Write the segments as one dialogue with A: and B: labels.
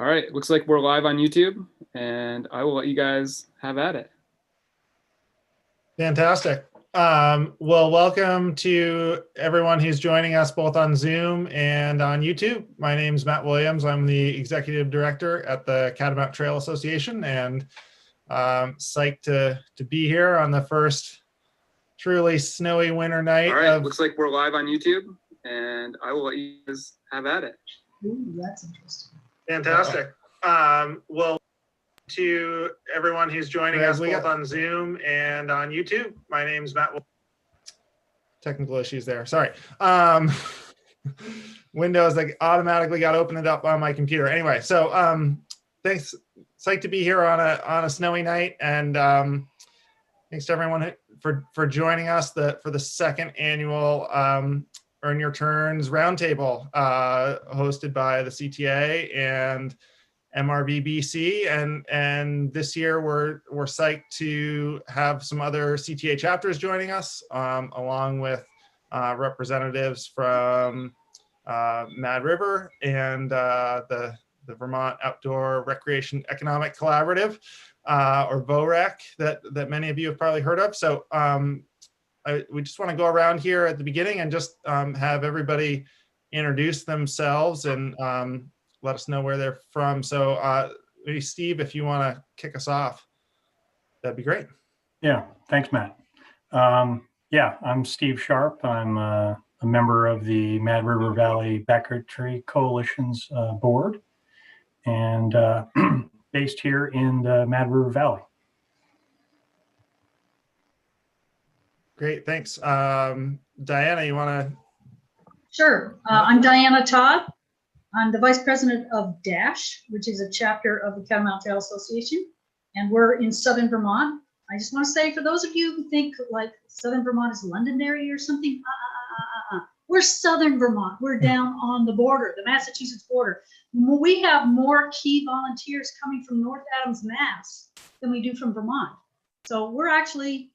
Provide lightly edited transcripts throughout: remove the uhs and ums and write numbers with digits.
A: All right, looks like we're live on YouTube, and I will let you guys have at it.
B: Fantastic. Well, welcome to everyone who's joining us both on Zoom and on YouTube. My name is Matt Williams. I'm the Executive Director at the Catamount Trail Association, and psyched to be here on the first truly snowy winter night.
A: All right, looks like we're live on YouTube, and I will let you guys have at it.
C: Ooh, that's interesting.
B: Fantastic. Well, to everyone who's joining us both on Zoom and on YouTube. My name's Matt. Technical issues there. Sorry. Windows that automatically got opened up on my computer. Anyway, so thanks. Psyched to be here on a snowy night, and thanks to everyone for joining us for the second annual Earn Your Turns Roundtable, hosted by the CTA and MRVBC, and this year we're psyched to have some other CTA chapters joining us, along with representatives from Mad River and the Vermont Outdoor Recreation Economic Collaborative, or VOREC, that many of you have probably heard of. So we just want to go around here at the beginning and just have everybody introduce themselves and let us know where they're from. So maybe Steve, if you want to kick us off, that'd be great.
D: Yeah, thanks, Matt. Yeah, I'm Steve Sharp. I'm a member of the Mad River Valley Backcountry Coalition's board, and based here in the Mad River Valley.
B: Great, thanks. Diana, you want to?
C: Sure. I'm Diana Todd. I'm the Vice President of DASH, which is a chapter of the Catamount Trail Association, and we're in Southern Vermont. I just want to say, for those of you who think like Southern Vermont is Londonderry or something, we're Southern Vermont. We're down on the border, the Massachusetts border. We have more key volunteers coming from North Adams, Mass, than we do from Vermont. So we're actually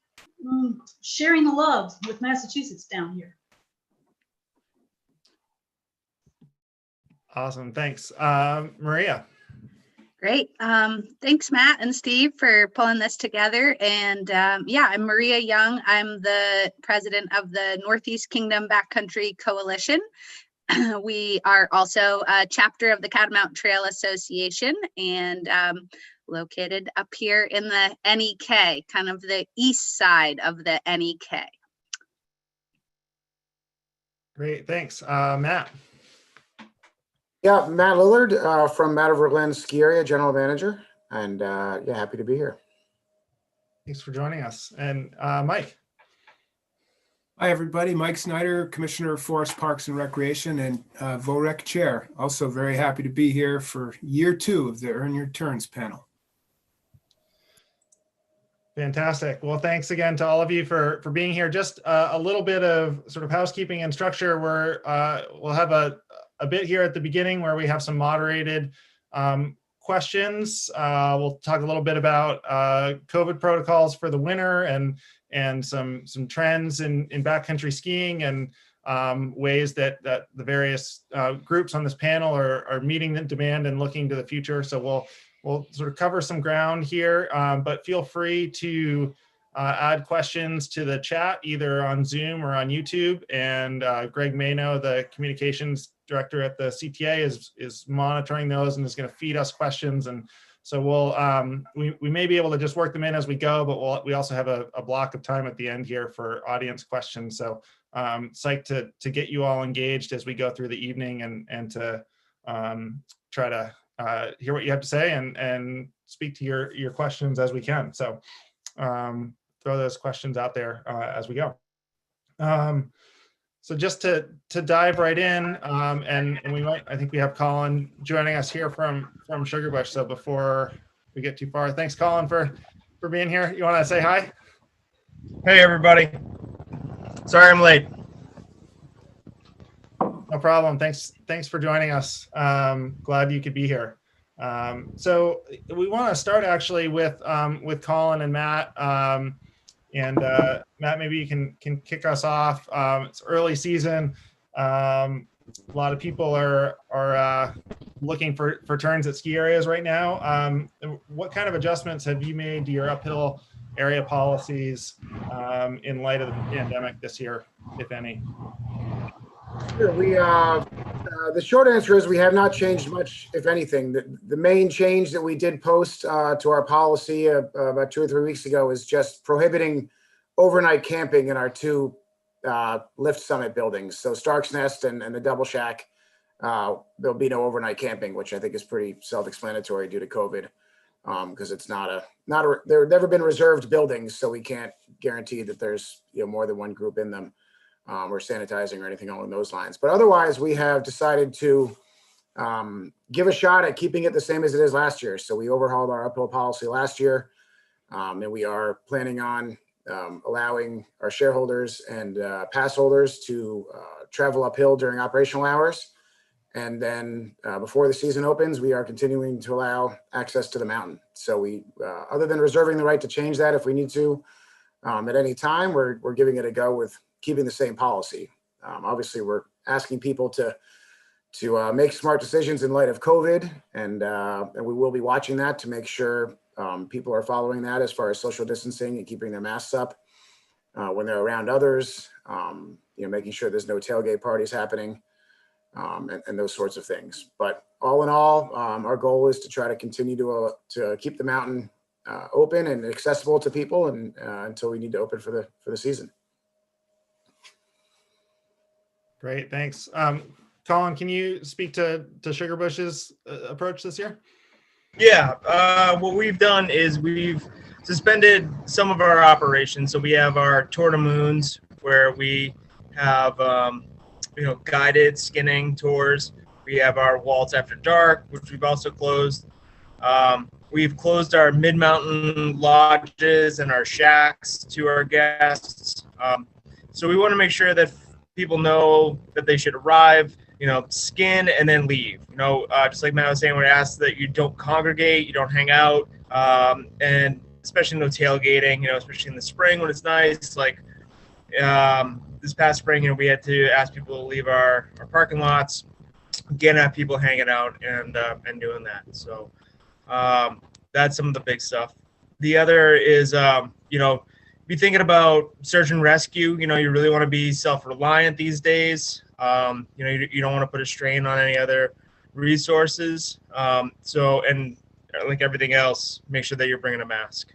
C: sharing the love with Massachusetts down here.
B: Awesome, thanks. Maria.
E: Great. Thanks, Matt and Steve, for pulling this together. And yeah, I'm Maria Young. I'm the president of the Northeast Kingdom Backcountry Coalition. We are also a chapter of the Catamount Trail Association, and located up here in the NEK, kind of the east side of the NEK.
B: Great, thanks. Matt.
F: Yeah, Matt Lillard from Mad River Glen Ski Area, General Manager, and yeah, happy to be here.
B: Thanks for joining us. And Mike.
G: Hi, everybody. Mike Snyder, Commissioner of Forest Parks and Recreation and VOREC Chair. Also very happy to be here for year 2 of the Earn Your Turns panel.
B: Fantastic. Well, thanks again to all of you for being here. Just a little bit of sort of housekeeping and structure. We'll have a bit here at the beginning where we have some moderated questions. We'll talk a little bit about COVID protocols for the winter and some trends in backcountry skiing and ways that the various groups on this panel are meeting the demand and looking to the future. So we'll sort of cover some ground here, but feel free to add questions to the chat either on Zoom or on YouTube. And Greg Mayno, the communications director at the CTA, is monitoring those and is going to feed us questions. And so we may be able to just work them in as we go, but we also have a block of time at the end here for audience questions. So psyched to get you all engaged as we go through the evening and to try to hear what you have to say and speak to your questions as we can. So throw those questions out there as we go. So just to dive right in, and I think we have Colin joining us here from Sugarbush. So before we get too far, thanks Colin for being here. You want to say hi?
H: Hey everybody. Sorry I'm late.
B: No problem. Thanks for joining us. Glad you could be here. So we want to start actually with Colin and Matt. And Matt, maybe you can kick us off. It's early season. A lot of people are looking for turns at ski areas right now. What kind of adjustments have you made to your uphill area policies in light of the pandemic this year, if any?
F: Sure. The short answer is we have not changed much, if anything. The main change that we did post to our policy about 2 or 3 weeks ago is just prohibiting overnight camping in our two lift summit buildings. So Stark's Nest and the Double Shack, there'll be no overnight camping, which I think is pretty self-explanatory due to COVID, because it's there have never been reserved buildings, so we can't guarantee that there's more than one group in them. Or sanitizing or anything along those lines. But otherwise, we have decided to give a shot at keeping it the same as it is last year. So we overhauled our uphill policy last year, and we are planning on allowing our shareholders and pass holders to travel uphill during operational hours. And then before the season opens, we are continuing to allow access to the mountain. So we, other than reserving the right to change that if we need to at any time, we're giving it a go with keeping the same policy. Obviously, we're asking people to make smart decisions in light of COVID, and we will be watching that to make sure people are following that as far as social distancing and keeping their masks up when they're around others. Making sure there's no tailgate parties happening, and those sorts of things. But all in all, our goal is to try to continue to keep the mountain open and accessible to people, and until we need to open for the season.
B: Great, thanks. Colin, can you speak to Sugarbush's approach this year?
H: Yeah, what we've done is we've suspended some of our operations. So we have our Tour de Moons, where we have guided skinning tours. We have our Waltz After Dark, which we've also closed. We've closed our mid-mountain lodges and our shacks to our guests. So we want to make sure that people know that they should arrive, skin and then leave. Just like Matt was saying, we ask that you don't congregate, you don't hang out, and especially no tailgating, especially in the spring when it's nice. Like this past spring, we had to ask people to leave our parking lots, again, have people hanging out and doing that. So that's some of the big stuff. The other is, be thinking about search and rescue. You really want to be self-reliant these days. You don't want to put a strain on any other resources. And like everything else, make sure that you're bringing a mask.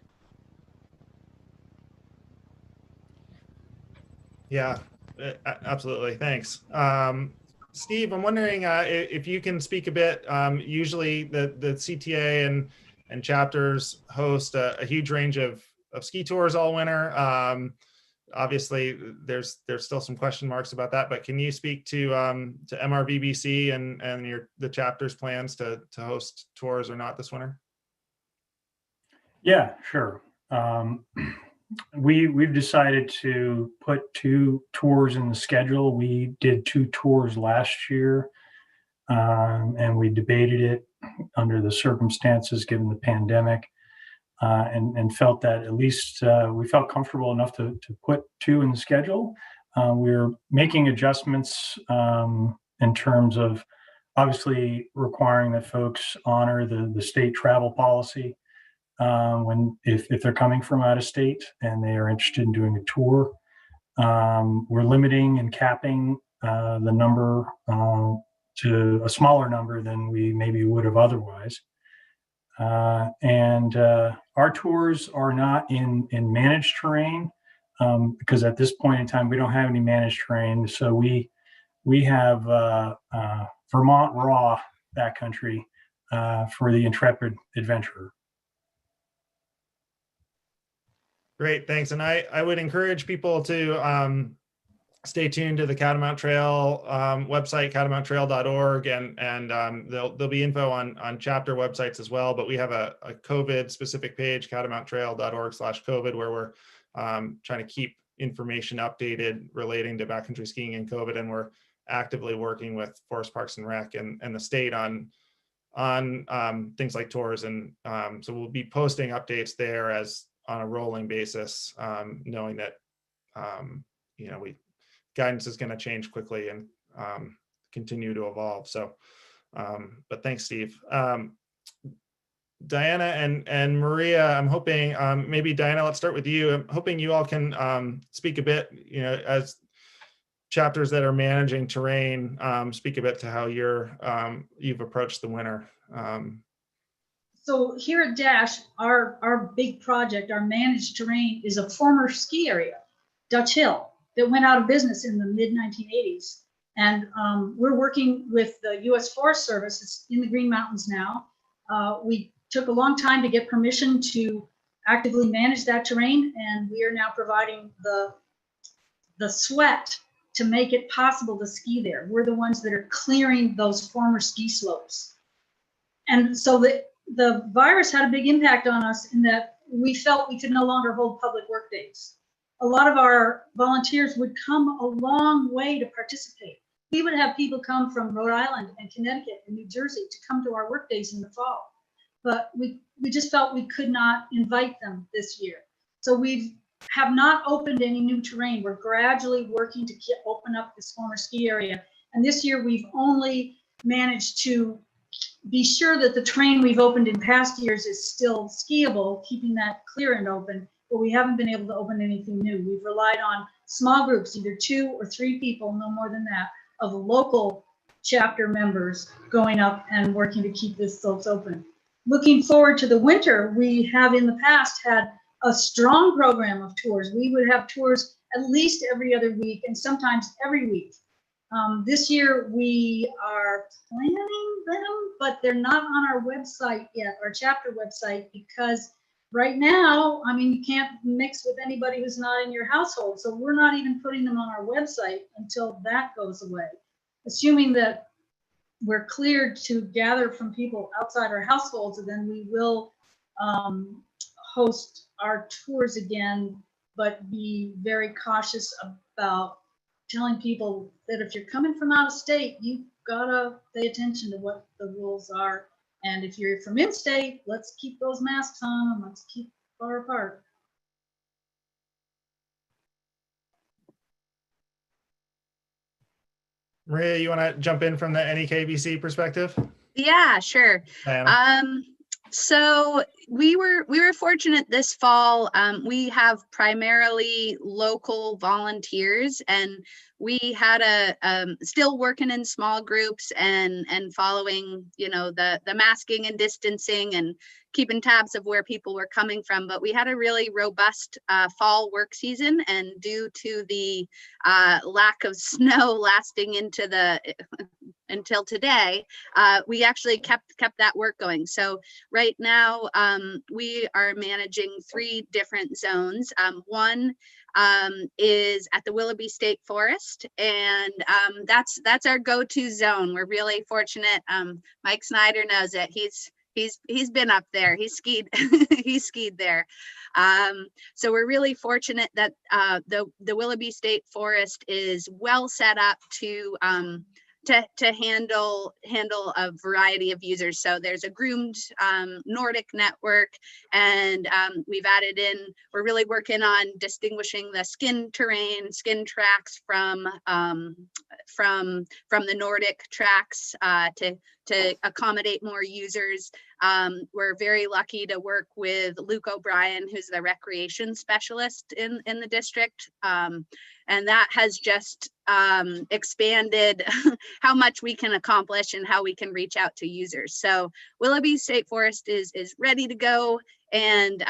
B: Yeah, absolutely. Thanks. Steve, I'm wondering if you can speak a bit. Usually the CTA and chapters host a huge range of ski tours all winter. Obviously, there's still some question marks about that, but can you speak to MRVBC and the chapter's plans to host tours or not this winter?
D: Yeah, sure. We've decided to put 2 tours in the schedule. We did 2 tours last year, and we debated it under the circumstances given the pandemic. And felt that at least we felt comfortable enough to put 2 in the schedule. We're making adjustments in terms of obviously requiring that folks honor the state travel policy if they're coming from out of state and they are interested in doing a tour. We're limiting and capping the number to a smaller number than we maybe would have otherwise. And our tours are not in managed terrain because at this point in time, we don't have any managed terrain. So we have Vermont raw backcountry for the intrepid adventurer.
B: Great, thanks. And I would encourage people to stay tuned to the Catamount Trail website, catamounttrail.org, and there'll be info on chapter websites as well. But we have a COVID specific page, catamounttrail.org/COVID, where we're trying to keep information updated relating to backcountry skiing and COVID, and we're actively working with Forest Parks and Rec and the state on things like tours, and so we'll be posting updates there as on a rolling basis, knowing that guidance is going to change quickly, and continue to evolve. So, but thanks, Steve. Diana and Maria, I'm hoping, maybe Diana, let's start with you. I'm hoping you all can speak a bit, as chapters that are managing terrain, speak a bit to how you've approached the winter.
C: So here at Dash, our big project, our managed terrain, is a former ski area, Dutch Hill, that went out of business in the mid-1980s. And we're working with the U.S. Forest Service. It's in the Green Mountains now. We took a long time to get permission to actively manage that terrain, and we are now providing the sweat to make it possible to ski there. We're the ones that are clearing those former ski slopes. And so the virus had a big impact on us in that we felt we could no longer hold public work days. A lot of our volunteers would come a long way to participate. We would have people come from Rhode Island and Connecticut and New Jersey to come to our work days in the fall. But we just felt we could not invite them this year. So we have not opened any new terrain. We're gradually working to open up this former ski area. And this year we've only managed to be sure that the terrain we've opened in past years is still skiable, keeping that clear and open, but we haven't been able to open anything new. We've relied on small groups, either 2 or 3 people, no more than that, of local chapter members going up and working to keep this slopes open. Looking forward to the winter, we have in the past had a strong program of tours. We would have tours at least every other week and sometimes every week. This year we are planning them, but they're not on our website yet, our chapter website, because right now, I mean, you can't mix with anybody who's not in your household. So we're not even putting them on our website until that goes away. Assuming that we're cleared to gather from people outside our households, and then we will host our tours again, but be very cautious about telling people that if you're coming from out of state, you gotta pay attention to what the rules are. And if you're from in-state, let's keep those masks on and let's keep far apart.
B: Maria, you want to jump in from the NEKBC perspective?
E: Yeah, sure.
B: Diana?
E: So we were fortunate this fall. We have primarily local volunteers, and we had still working in small groups and following, the masking and distancing and keeping tabs of where people were coming from. But we had a really robust fall work season, and due to the lack of snow lasting until today, we actually kept that work going. So right now we are managing 3 different zones. One is at the Willoughby State Forest, and that's our go-to zone. We're really fortunate. Mike Snyder knows it. He's been up there. He's skied. He's skied there. So we're really fortunate that the Willoughby State Forest is well set up to handle a variety of users. So there's a groomed Nordic network, and we've added in, we're really working on distinguishing the skin terrain, skin tracks from the Nordic tracks to accommodate more users. We're very lucky to work with Luke O'Brien, who's the recreation specialist in the district. And that has just expanded how much we can accomplish and how we can reach out to users. So Willoughby State Forest is ready to go. And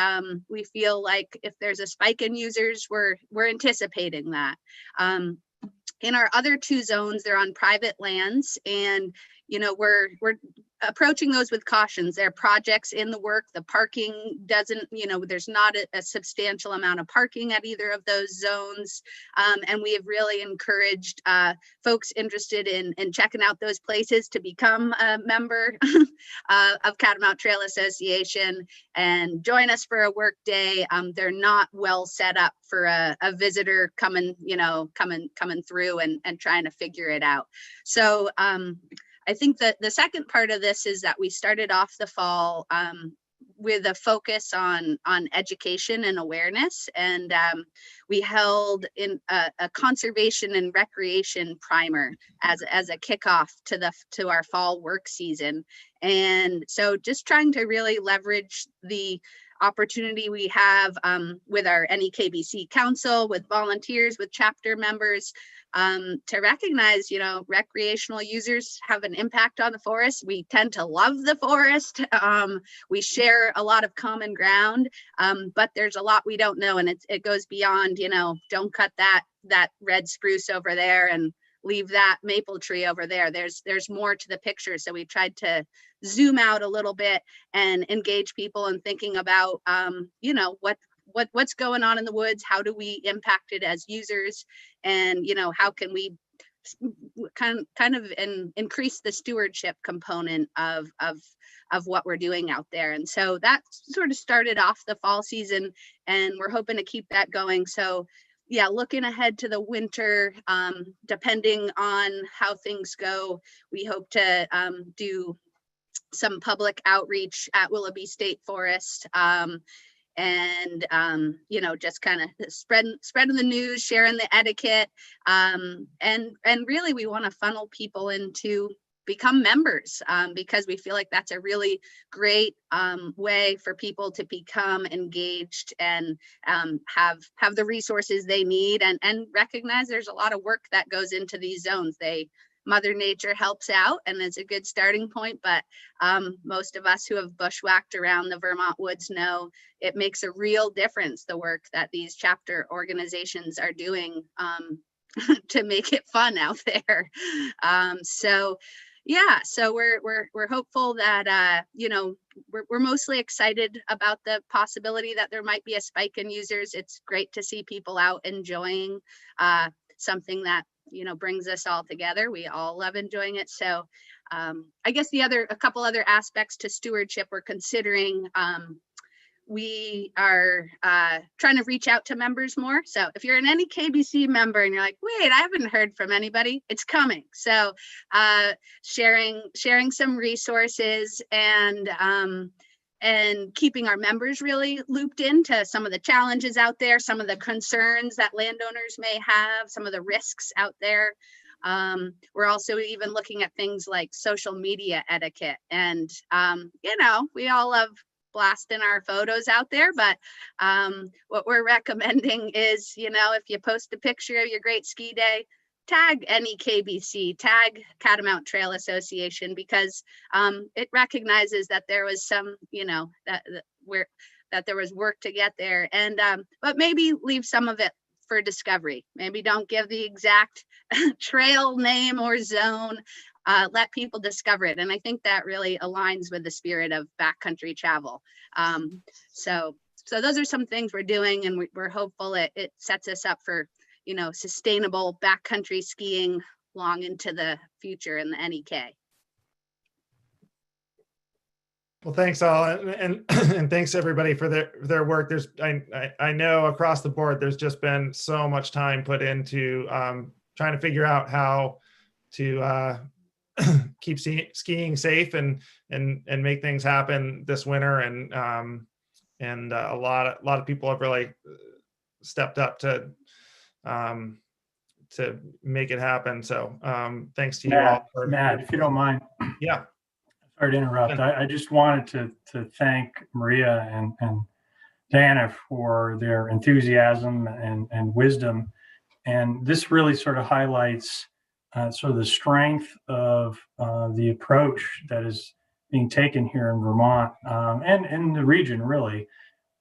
E: we feel like if there's a spike in users, we're anticipating that. In our other 2 zones, they're on private lands, and we're approaching those with cautions. There are projects in the work. The parking doesn't, there's not a substantial amount of parking at either of those zones. And we have really encouraged folks interested in checking out those places to become a member of Catamount Trail Association and join us for a work day. They're not well set up for a visitor coming through and trying to figure it out. So I think that the second part of this is that we started off the fall with a focus on education and awareness. And we held in a conservation and recreation primer as a kickoff to our fall work season. And so just trying to really leverage the opportunity we have with our NEKBC council, with volunteers, with chapter members, to recognize, recreational users have an impact on the forest. We tend to love the forest. We share a lot of common ground, but there's a lot we don't know, and it goes beyond, don't cut that red spruce over there and leave that maple tree over there. There's more to the picture. So we tried to zoom out a little bit and engage people in thinking about, what's going on in the woods, how do we impact it as users, and how can we kind of increase the stewardship component of what we're doing out there. And so that sort of started off the fall season, and we're hoping to keep that going. So yeah, looking ahead to the winter, depending on how things go, we hope to do some public outreach at Willoughby State Forest, and just kind of spreading the news, sharing the etiquette, and really we want to funnel people into become members, because we feel like that's a really great way for people to become engaged and have the resources they need, and recognize there's a lot of work that goes into these zones. Mother Nature helps out, and it's a good starting point, but most of us who have bushwhacked around the Vermont woods know it makes a real difference, the work that these chapter organizations are doing to make it fun out there. So we're hopeful that we're mostly excited about the possibility that there might be a spike in users. It's great to see people out enjoying something that brings us all together. We all love enjoying it. So I guess a couple other aspects to stewardship we're considering. We are trying to reach out to members more. So if you're an NEKBC member and you're like, wait, I haven't heard from anybody, it's coming. So sharing some resources and keeping our members really looped into some of the challenges out there, some of the concerns that landowners may have, some of the risks out there. We're also even looking at things like social media etiquette. And, we all love blasting our photos out there, but what we're recommending is, if you post a picture of your great ski day, tag NEKBC, tag Catamount Trail Association, because it recognizes that there was some, that there was work to get there, and but maybe leave some of it for discovery. Maybe don't give the exact trail name or zone. Let people discover it, and I think that really aligns with the spirit of backcountry travel. So those are some things we're doing, and we're hopeful it sets us up for sustainable backcountry skiing long into the future in the NEK.
B: Well, thanks all, and thanks everybody for their work. I know across the board there's just been so much time put into trying to figure out how to keep skiing safe and make things happen this winter, and a lot of people have really stepped up to make it happen. So thanks to you all.
D: Matt, if you don't mind.
B: Yeah.
D: Sorry to interrupt. I just wanted to thank Maria and Diana for their enthusiasm and wisdom. And this really sort of highlights sort of the strength of the approach that is being taken here in Vermont and in the region, really,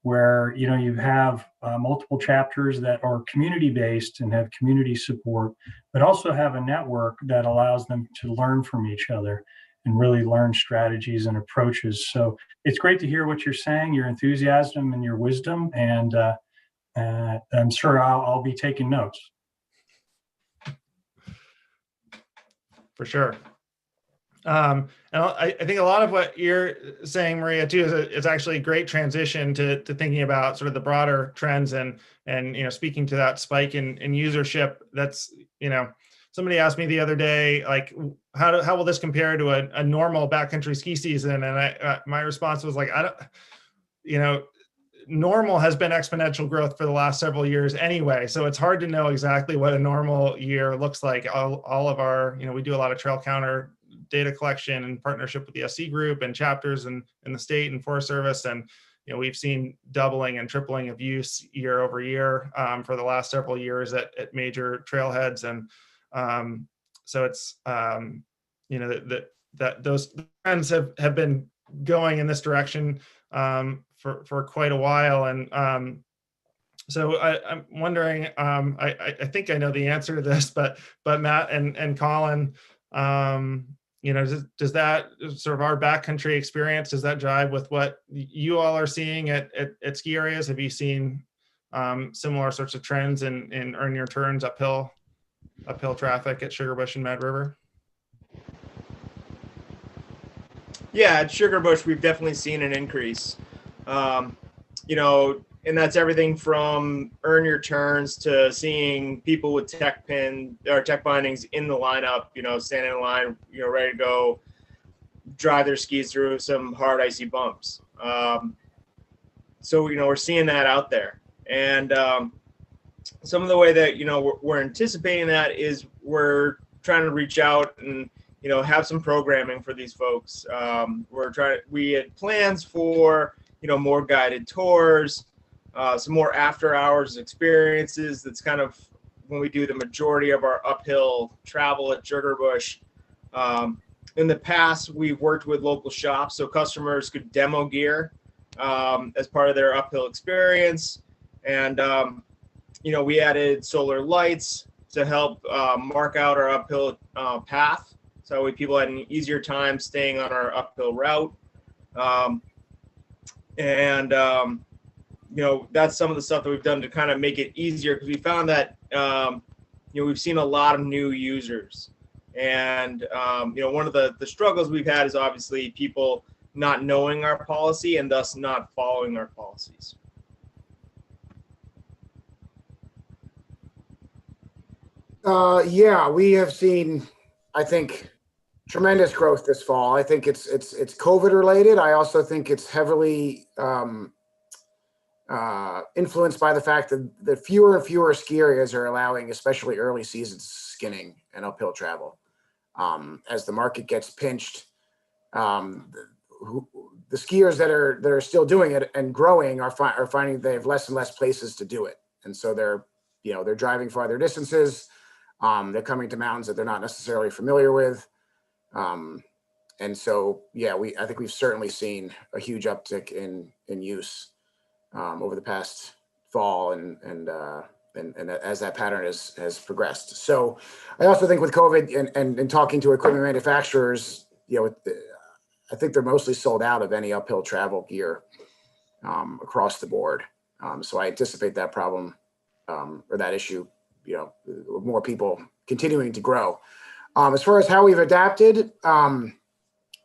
D: where you have multiple chapters that are community-based and have community support, but also have a network that allows them to learn from each other and really learn strategies and approaches. So it's great to hear what you're saying, your enthusiasm and your wisdom, and I'm sure I'll be taking notes.
B: For sure. And I think a lot of what you're saying, Maria, too, is actually a great transition to thinking about sort of the broader trends and speaking to that spike in usership. That's, somebody asked me the other day, like, how will this compare to a normal backcountry ski season? And my response was like, you know, normal has been exponential growth for the last several years anyway. So it's hard to know exactly what a normal year looks like. All of our, you know, we do a lot of trail counter data collection in partnership with the SC group and chapters in the state and Forest Service. And, you know, we've seen doubling and tripling of use year over year for the last several years at major trailheads. And so it's, you know, that those trends have been going in this direction for quite a while. And so I'm wondering, I think I know the answer to this, but Matt and Colin, you know, does that sort of our backcountry experience, does that jive with what you all are seeing at ski areas? Have you seen similar sorts of trends in earn your turns uphill traffic at Sugarbush and Mad River?
H: Yeah, at Sugarbush, we've definitely seen an increase. You know, and that's everything from earn your turns to seeing people with tech bindings in the lineup, you know, standing in line, you know, ready to go drive their skis through some hard icy bumps. So, you know, we're seeing that out there. And some of the way that, you know, we're anticipating that is we're trying to reach out and, you know, have some programming for these folks. We had plans for, you know, more guided tours, some more after hours experiences. That's kind of when we do the majority of our uphill travel at Sugarbush. In the past, we've worked with local shops so customers could demo gear as part of their uphill experience. And, you know, we added solar lights to help mark out our uphill path. So people had an easier time staying on our uphill route. You know, that's some of the stuff that we've done to kind of make it easier, because we found that, you know, we've seen a lot of new users. And, you know, one of the struggles we've had is obviously people not knowing our policy and thus not following our policies.
F: Yeah, we have seen, I think, tremendous growth this fall. I think it's COVID related. I also think it's heavily influenced by the fact that fewer and fewer ski areas are allowing, especially early season skinning and uphill travel. As the market gets pinched, the skiers that are still doing it and growing are finding they have less and less places to do it, and so they're driving farther distances. They're coming to mountains that they're not necessarily familiar with. And so, yeah, I think we've certainly seen a huge uptick in use over the past fall and as that pattern has progressed. So I also think with COVID and talking to equipment manufacturers, you know, I think they're mostly sold out of any uphill travel gear across the board. So I anticipate that problem or that issue, you know, more people continuing to grow. As far as how we've adapted,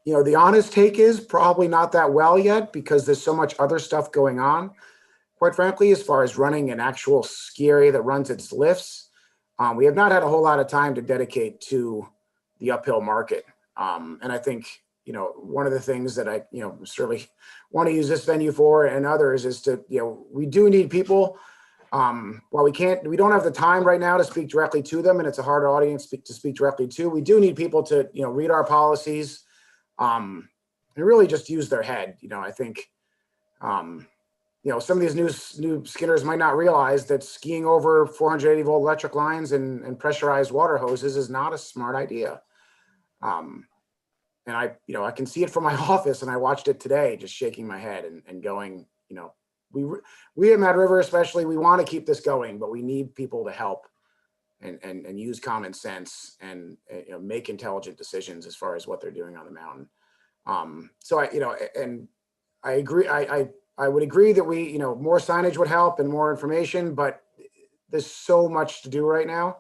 F: you know, the honest take is probably not that well yet, because there's so much other stuff going on, quite frankly, as far as running an actual ski area that runs its lifts. We have not had a whole lot of time to dedicate to the uphill market. And I think, you know, one of the things that I, you know, certainly want to use this venue for and others is to, you know, we do need people. While we don't have the time right now to speak directly to them, and it's a harder audience to speak directly to, we do need people to, you know, read our policies, and really just use their head. You know, I think, you know, some of these new skinners might not realize that skiing over 480 volt electric lines and pressurized water hoses is not a smart idea. And I can see it from my office, and I watched it today, just shaking my head and going, you know, we at Mad River especially, we want to keep this going, but we need people to help and use common sense and you know, make intelligent decisions as far as what they're doing on the mountain. So I agree. I would agree that more signage would help and more information, but there's so much to do right now.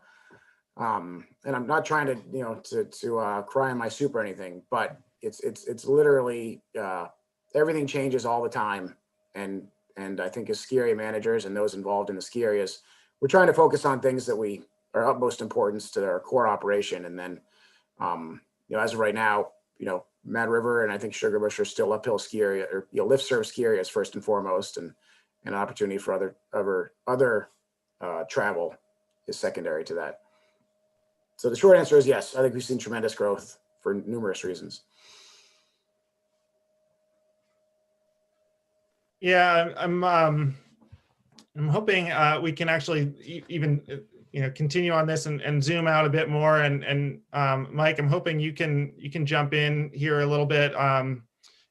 F: And I'm not trying to cry in my soup or anything, but it's literally everything changes all the time. And I think as ski area managers and those involved in the ski areas, we're trying to focus on things that we are utmost importance to our core operation. And then, as of right now, Mad River and I think Sugarbush are still uphill ski area, or lift service ski areas first and foremost, and an opportunity for other travel is secondary to that. So the short answer is yes. I think we've seen tremendous growth for numerous reasons.
B: Yeah, I'm hoping we can actually even continue on this and zoom out a bit more. And Mike, I'm hoping you can jump in here a little bit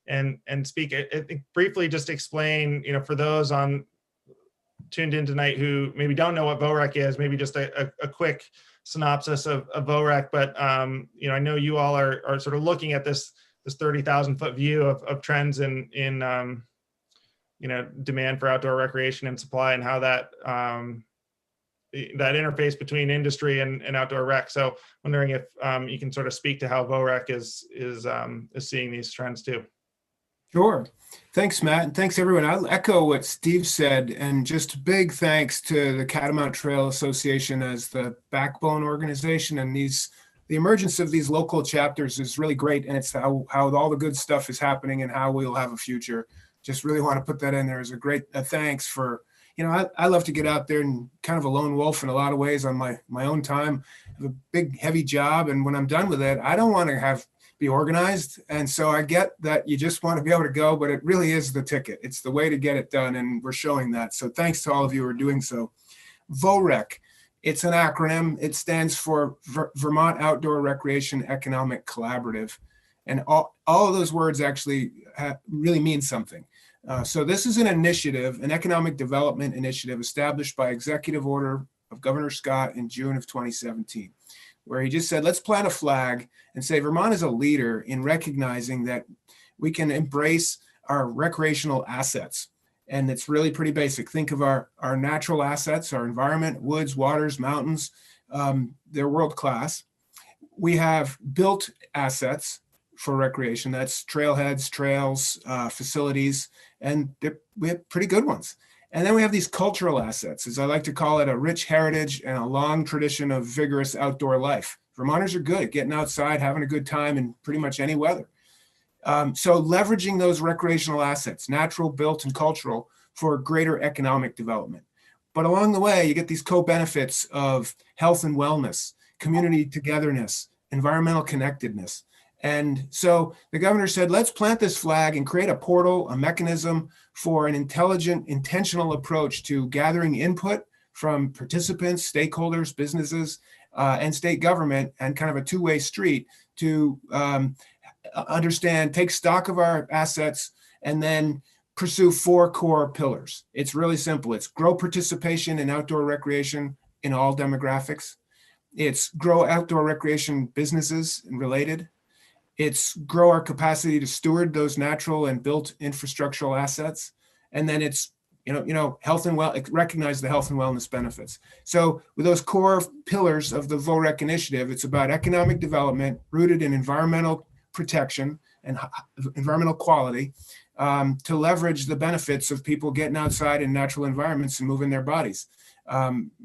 B: and speak. I think briefly just explain, for those tuned in tonight who maybe don't know what VOREC is, maybe just a quick synopsis of VOREC. But I know you all are sort of looking at this 30,000 foot view of trends in demand for outdoor recreation and supply, and how that that interface between industry and outdoor rec. So wondering if you can sort of speak to how VOREC is seeing these trends too.
G: Sure. Thanks, Matt. And thanks, everyone. I'll echo what Steve said, and just big thanks to the Catamount Trail Association as the backbone organization. And the emergence of these local chapters is really great. And it's how all the good stuff is happening and how we'll have a future. Just really want to put that in there as a thanks for, I love to get out there and kind of a lone wolf in a lot of ways on my own time. I have a big, heavy job. And when I'm done with it, I don't want to be organized. And so I get that you just want to be able to go, but it really is the ticket. It's the way to get it done. And we're showing that. So thanks to all of you who are doing so. VOREC, it's an acronym. It stands for Vermont Outdoor Recreation Economic Collaborative. And all of those words actually really mean something. So this is an initiative, an economic development initiative established by executive order of Governor Scott in June of 2017, where he just said, let's plant a flag and say Vermont is a leader in recognizing that we can embrace our recreational assets. And it's really pretty basic. Think of our natural assets, our environment, woods, waters, mountains. They're world-class. We have built assets for recreation. That's trailheads, trails, facilities, and we have pretty good ones. And then we have these cultural assets, as I like to call it, a rich heritage and a long tradition of vigorous outdoor life. Vermonters are good at getting outside, having a good time in pretty much any weather. So leveraging those recreational assets, natural, built, and cultural, for greater economic development. But along the way, you get these co-benefits of health and wellness, community togetherness, environmental connectedness. And so the governor said, let's plant this flag and create a portal, a mechanism for an intelligent, intentional approach to gathering input from participants, stakeholders, businesses, and state government, and kind of a two-way street to understand, take stock of our assets, and then pursue 4 core pillars. It's really simple. It's grow participation in outdoor recreation in all demographics. It's grow outdoor recreation businesses and related. It's grow our capacity to steward those natural and built infrastructural assets. And then it's, health and recognize the health and wellness benefits. So with those core pillars of the VOREC initiative, it's about economic development rooted in environmental protection and environmental quality, to leverage the benefits of people getting outside in natural environments and moving their bodies,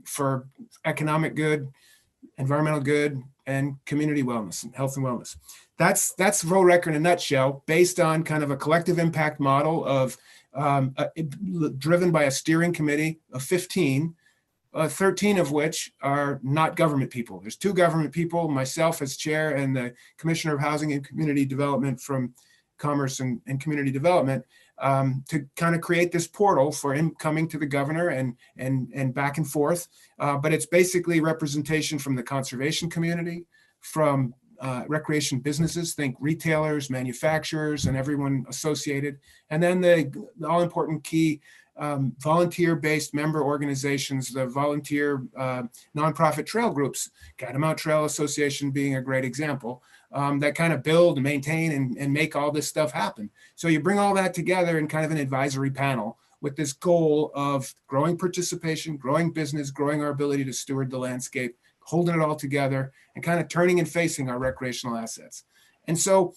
G: for economic good, environmental good, and community wellness and health and wellness. That's VOREC in a nutshell, based on kind of a collective impact model of driven by a steering committee of 15, 13 of which are not government people. There's 2 government people, myself as chair, and the Commissioner of Housing and Community Development from Commerce and Community Development, to kind of create this portal for him coming to the governor and back and forth. But it's basically representation from the conservation community, from recreation businesses, think retailers, manufacturers, and everyone associated. And then the all-important key volunteer-based member organizations, the volunteer nonprofit trail groups, Catamount Trail Association being a great example, that kind of build and maintain and make all this stuff happen. So you bring all that together in kind of an advisory panel with this goal of growing participation, growing business, growing our ability to steward the landscape, holding it all together, and kind of turning and facing our recreational assets. And so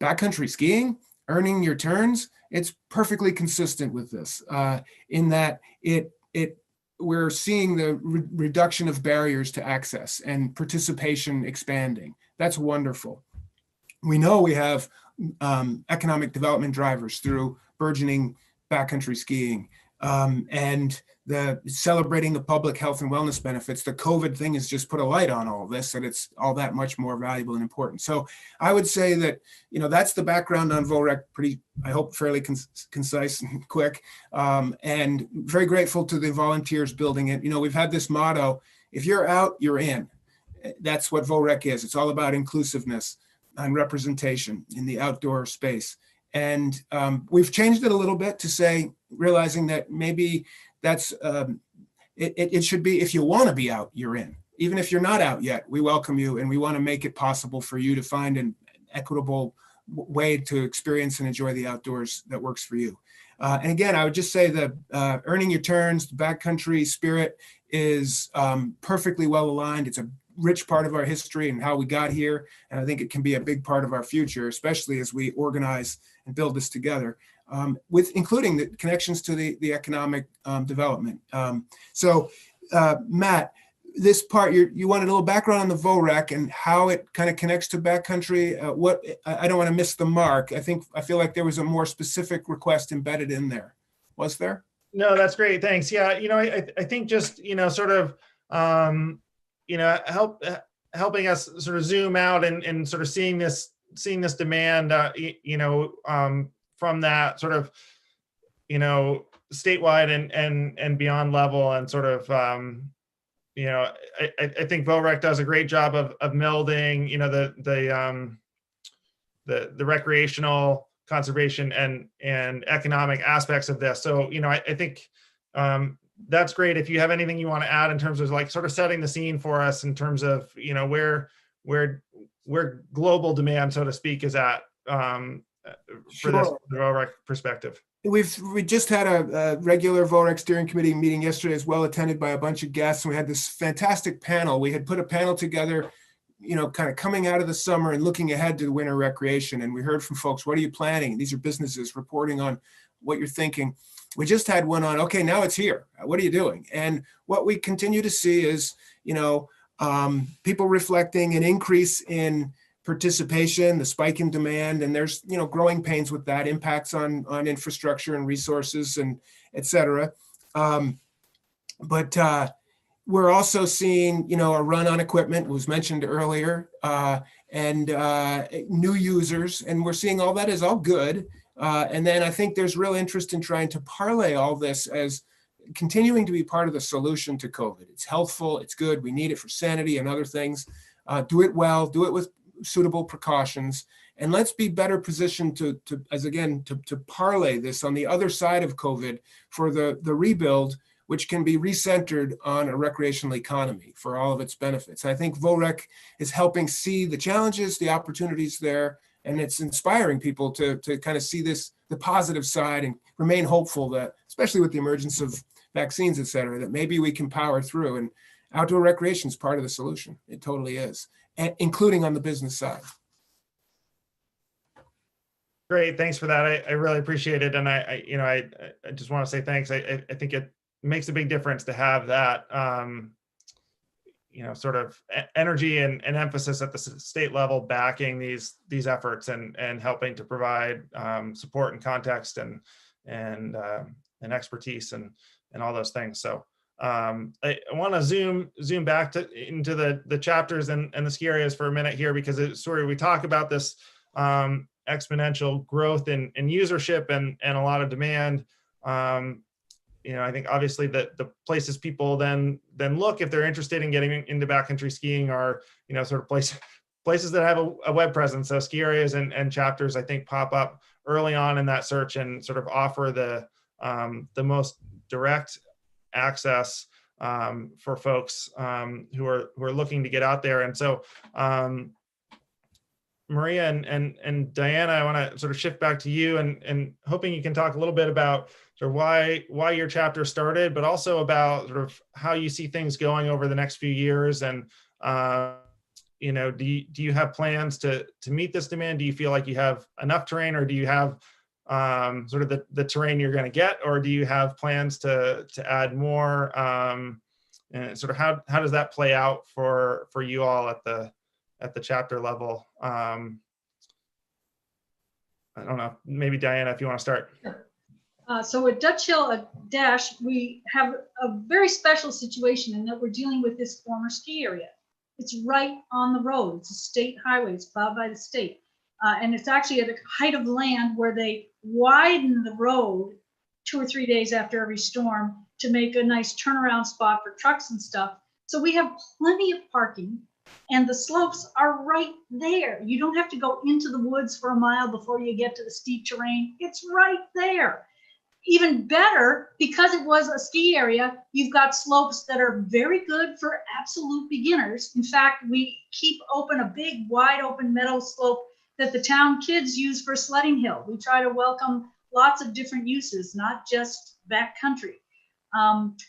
G: backcountry skiing, earning your turns, it's perfectly consistent with this, in that we're seeing the reduction of barriers to access and participation expanding. That's wonderful. We know we have economic development drivers through burgeoning backcountry skiing, and the celebrating the public health and wellness benefits. The COVID thing has just put a light on all this, and it's all that much more valuable and important. So I would say that, that's the background on VOREC, pretty, I hope, fairly concise and quick, and very grateful to the volunteers building it. We've had this motto, if you're out, you're in. That's what VOREC is. It's all about inclusiveness and representation in the outdoor space. And we've changed it a little bit to say, realizing that maybe that's, it should be, if you want to be out, you're in. Even if you're not out yet, we welcome you, and we want to make it possible for you to find an equitable way to experience and enjoy the outdoors that works for you. And again, I would just say that earning your turns, the backcountry spirit is perfectly well aligned. It's a rich part of our history and how we got here. And I think it can be a big part of our future, especially as we organize and build this together, with including the connections to the economic development. So Matt, this part, you wanted a little background on the VOREC and how it kind of connects to backcountry. I don't want to miss the mark. I feel like there was a more specific request embedded in there. Was there?
B: No, that's great. Thanks. Yeah. I think just, sort of, helping us sort of zoom out and sort of seeing this demand, from that sort of, statewide and beyond level, and sort of, I think VOREC does a great job of melding, the recreational, conservation, and economic aspects of this. So, I think that's great. If you have anything you want to add in terms of like sort of setting the scene for us in terms of, where global demand, so to speak, is at, for this VOREC perspective.
G: We just had a regular VOREC steering committee meeting yesterday, as well, attended by a bunch of guests. And we had this fantastic panel. We had put a panel together, kind of coming out of the summer and looking ahead to the winter recreation. And we heard from folks, what are you planning? These are businesses reporting on what you're thinking. We just had one on, okay, now it's here. What are you doing? And what we continue to see is, people reflecting an increase in participation, the spike in demand, and there's, growing pains with that, impacts on infrastructure and resources and et cetera. But we're also seeing, a run on equipment was mentioned earlier, and new users, and we're seeing all that is all good. And then I think there's real interest in trying to parlay all this as continuing to be part of the solution to COVID. It's healthful, it's good, we need it for sanity and other things. Do it well, do it with suitable precautions, and let's be better positioned to parlay this on the other side of COVID for the rebuild, which can be recentered on a recreational economy for all of its benefits. I think VOREC is helping see the challenges, the opportunities there, and it's inspiring people to kind of see the positive side, and remain hopeful that, especially with the emergence of vaccines, et cetera, that maybe we can power through, and outdoor recreation is part of the solution. It totally is, including on the business side.
B: Great, thanks for that. I really appreciate it, and I just want to say thanks. I think it makes a big difference to have that, sort of energy and emphasis at the state level backing these efforts and helping to provide support and context and expertise and all those things. So I want to zoom back into the chapters and the ski areas for a minute here, because it's sort of, we talk about this exponential growth in usership and a lot of demand. I think obviously that the places people then look if they're interested in getting into backcountry skiing are, sort of places that have a web presence. So ski areas and chapters, I think, pop up early on in that search and sort of offer the most direct access for folks who are looking to get out there. And so Maria and Diana, I want to sort of shift back to you and hoping you can talk a little bit about sort of why your chapter started, but also about sort of how you see things going over the next few years. And do you have plans to meet this demand? Do you feel like you have enough terrain, or do you have sort of the terrain you're going to get, or do you have plans to add more? And sort of how does that play out for you all at the chapter level? I don't know, maybe Diana, if you want to start.
C: So at Dutch Hill at Dash, we have a very special situation in that we're dealing with this former ski area. It's right on the road. It's a state highway. It's plowed by the state. And it's actually at a height of land where they widen the road 2 or 3 days after every storm to make a nice turnaround spot for trucks and stuff. So we have plenty of parking, and the slopes are right there. You don't have to go into the woods for a mile before you get to the steep terrain. It's right there. Even better, because it was a ski area, you've got slopes that are very good for absolute beginners. In fact, we keep open a big, wide open meadow slope that the town kids use for sledding hill. We try to welcome lots of different uses, not just backcountry.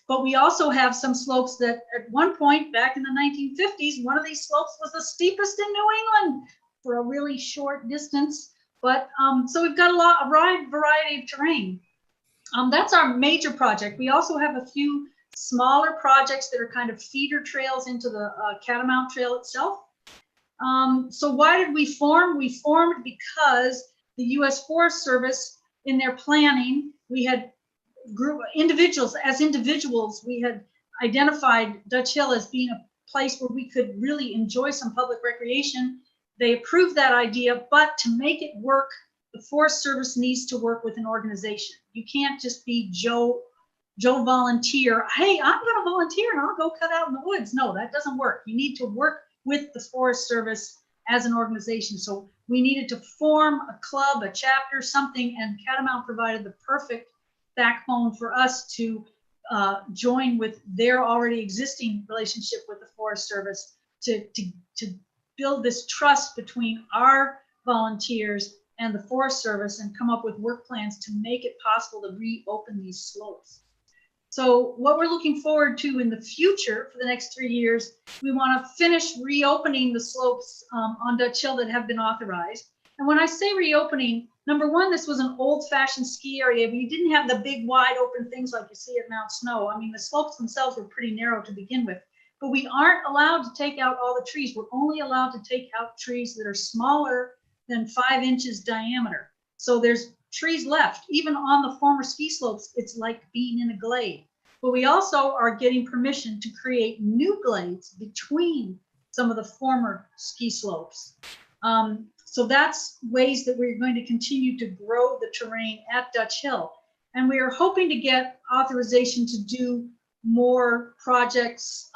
C: But we also have some slopes that at one point back in the 1950s, one of these slopes was the steepest in New England for a really short distance. But so we've got a wide variety of terrain. That's our major project. We also have a few smaller projects that are kind of feeder trails into the Catamount Trail itself. So why did we form? We formed because the U.S. Forest Service, in their planning, we had individuals, we had identified Dutch Hill as being a place where we could really enjoy some public recreation. They approved that idea, but to make it work, the Forest Service needs to work with an organization. You can't just be Joe volunteer. Hey, I'm going to volunteer and I'll go cut out in the woods. No, that doesn't work. You need to work with the Forest Service as an organization. So we needed to form a club, a chapter, something, and Catamount provided the perfect backbone for us to join with their already existing relationship with the Forest Service to build this trust between our volunteers and the Forest Service and come up with work plans to make it possible to reopen these slopes. So what we're looking forward to in the future for the next 3 years, we want to finish reopening the slopes on Dutch Hill that have been authorized. And when I say reopening, number one, this was an old-fashioned ski area. We didn't have the big wide open things like you see at Mount Snow. I mean, the slopes themselves were pretty narrow to begin with, but we aren't allowed to take out all the trees. We're only allowed to take out trees that are smaller than 5 inches diameter. So there's trees left. Even on the former ski slopes, it's like being in a glade. But we also are getting permission to create new glades between some of the former ski slopes. So that's ways that we're going to continue to grow the terrain at Dutch Hill. And we are hoping to get authorization to do more projects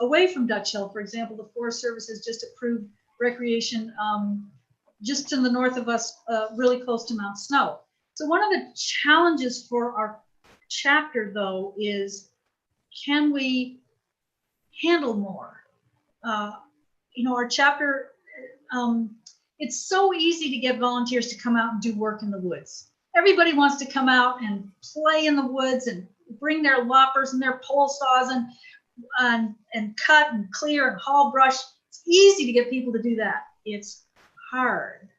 C: away from Dutch Hill. For example, the Forest Service has just approved recreation just to the north of us, really close to Mount Snow. So one of the challenges for our chapter, though, is can we handle more? Our chapter, it's so easy to get volunteers to come out and do work in the woods. Everybody wants to come out and play in the woods and bring their loppers and their pole saws and cut and clear and haul brush. It's easy to get people to do that. It's hard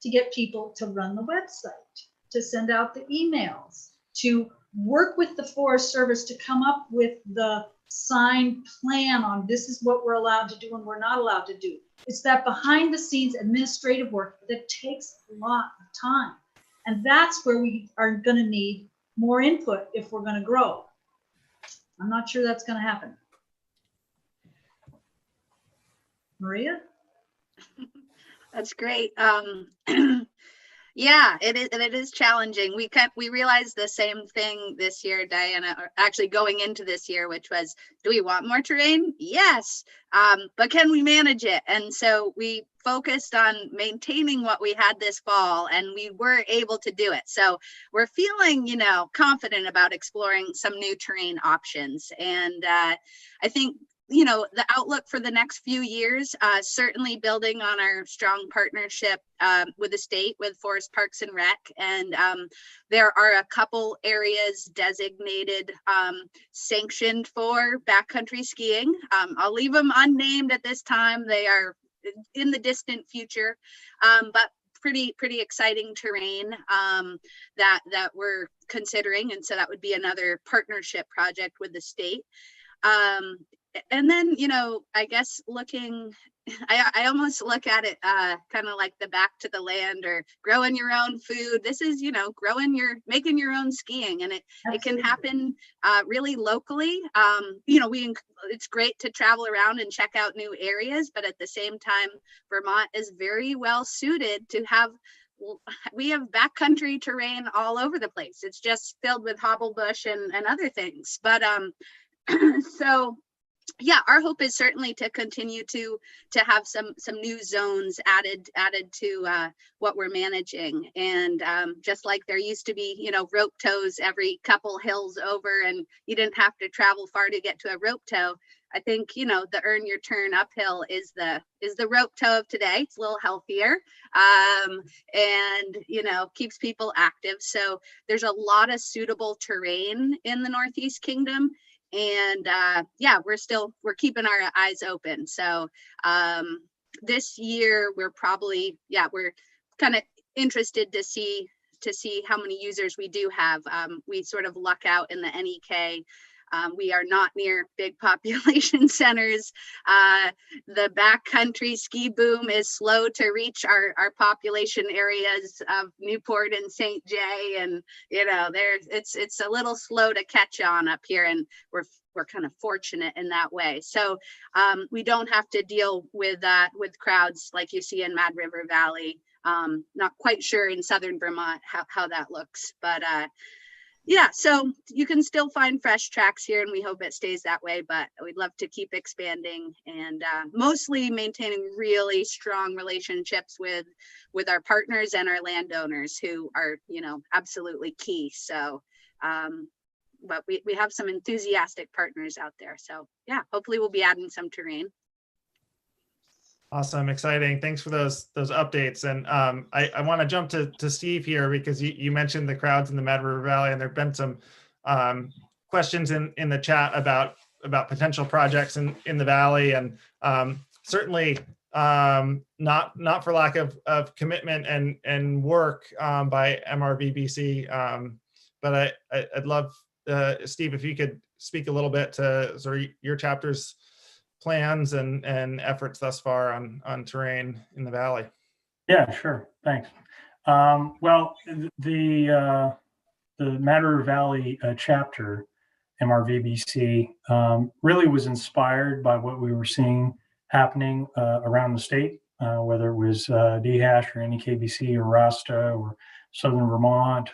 C: to get people to run the website, to send out the emails, to work with the Forest Service to come up with the signed plan on this is what we're allowed to do and we're not allowed to do. It's that behind the scenes administrative work that takes a lot of time. And that's where we are going to need more input if we're going to grow. I'm not sure that's going to happen. Maria?
E: That's great. Yeah, it is challenging. We realized the same thing this year, Diana, or actually going into this year, which was, do we want more terrain? Yes, but can we manage it? And so we focused on maintaining what we had this fall, and we were able to do it. So we're feeling, confident about exploring some new terrain options. And I think the outlook for the next few years, certainly building on our strong partnership with the state, with Forest Parks and Rec. And there are a couple areas designated, sanctioned for backcountry skiing. I'll leave them unnamed at this time. They are in the distant future, but pretty exciting terrain that we're considering. And so that would be another partnership project with the state. And then, I guess looking I almost look at it kind of like the back to the land or growing your own food. This is, making your own skiing, and it can happen really locally. It's great to travel around and check out new areas, but at the same time, Vermont is very well suited to we have backcountry terrain all over the place. It's just filled with hobblebush and other things. But so yeah, our hope is certainly to continue to have some new zones added to what we're managing. And just like there used to be, rope tows every couple hills over, and you didn't have to travel far to get to a rope tow. I think, the earn your turn uphill is the rope tow of today. It's a little healthier, and, keeps people active. So there's a lot of suitable terrain in the Northeast Kingdom. And we're keeping our eyes open. So this year we're kind of interested to see how many users we do have. We sort of luck out in the NEK. We are not near big population centers. The backcountry ski boom is slow to reach our population areas of Newport and St. Jay, and it's a little slow to catch on up here, and we're kind of fortunate in that way. So we don't have to deal with crowds like you see in Mad River Valley. Not quite sure in southern Vermont how that looks, but yeah, so you can still find fresh tracks here, and we hope it stays that way, but we'd love to keep expanding and mostly maintaining really strong relationships with our partners and our landowners, who are, absolutely key. So, but we have some enthusiastic partners out there. So yeah, hopefully we'll be adding some terrain.
B: Awesome, exciting. Thanks for those updates. And I want to jump to Steve here, because you mentioned the crowds in the Mad River Valley, and there've been some questions in the chat about potential projects in the valley, and certainly not for lack of commitment and work by MRVBC. But I'd love Steve, if you could speak a little bit to sort of your chapter's plans and efforts thus far on terrain in the valley.
D: Yeah, sure. Thanks. Well, the Mad River Valley chapter, MRVBC, really was inspired by what we were seeing happening around the state, whether it was DHASH or NEKBC or Rasta or Southern Vermont,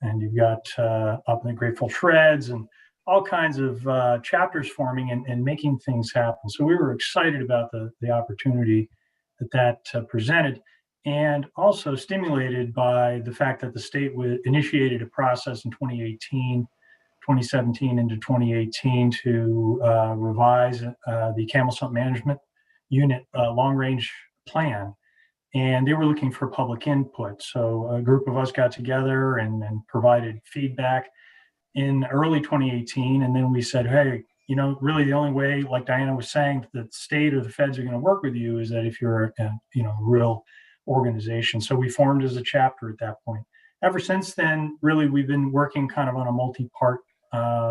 D: and you've got up in the Grateful Shreds and all kinds of chapters forming and making things happen. So we were excited about the opportunity that presented, and also stimulated by the fact that the state initiated a process in 2017 into 2018 to revise the Camel Stump Management Unit long-range plan. And they were looking for public input. So a group of us got together and provided feedback in early 2018, and then we said, hey, really the only way, like Diana was saying, that the state or the feds are going to work with you is that if you're a real organization. So we formed as a chapter at that point. Ever since then, really, we've been working kind of on a multi-part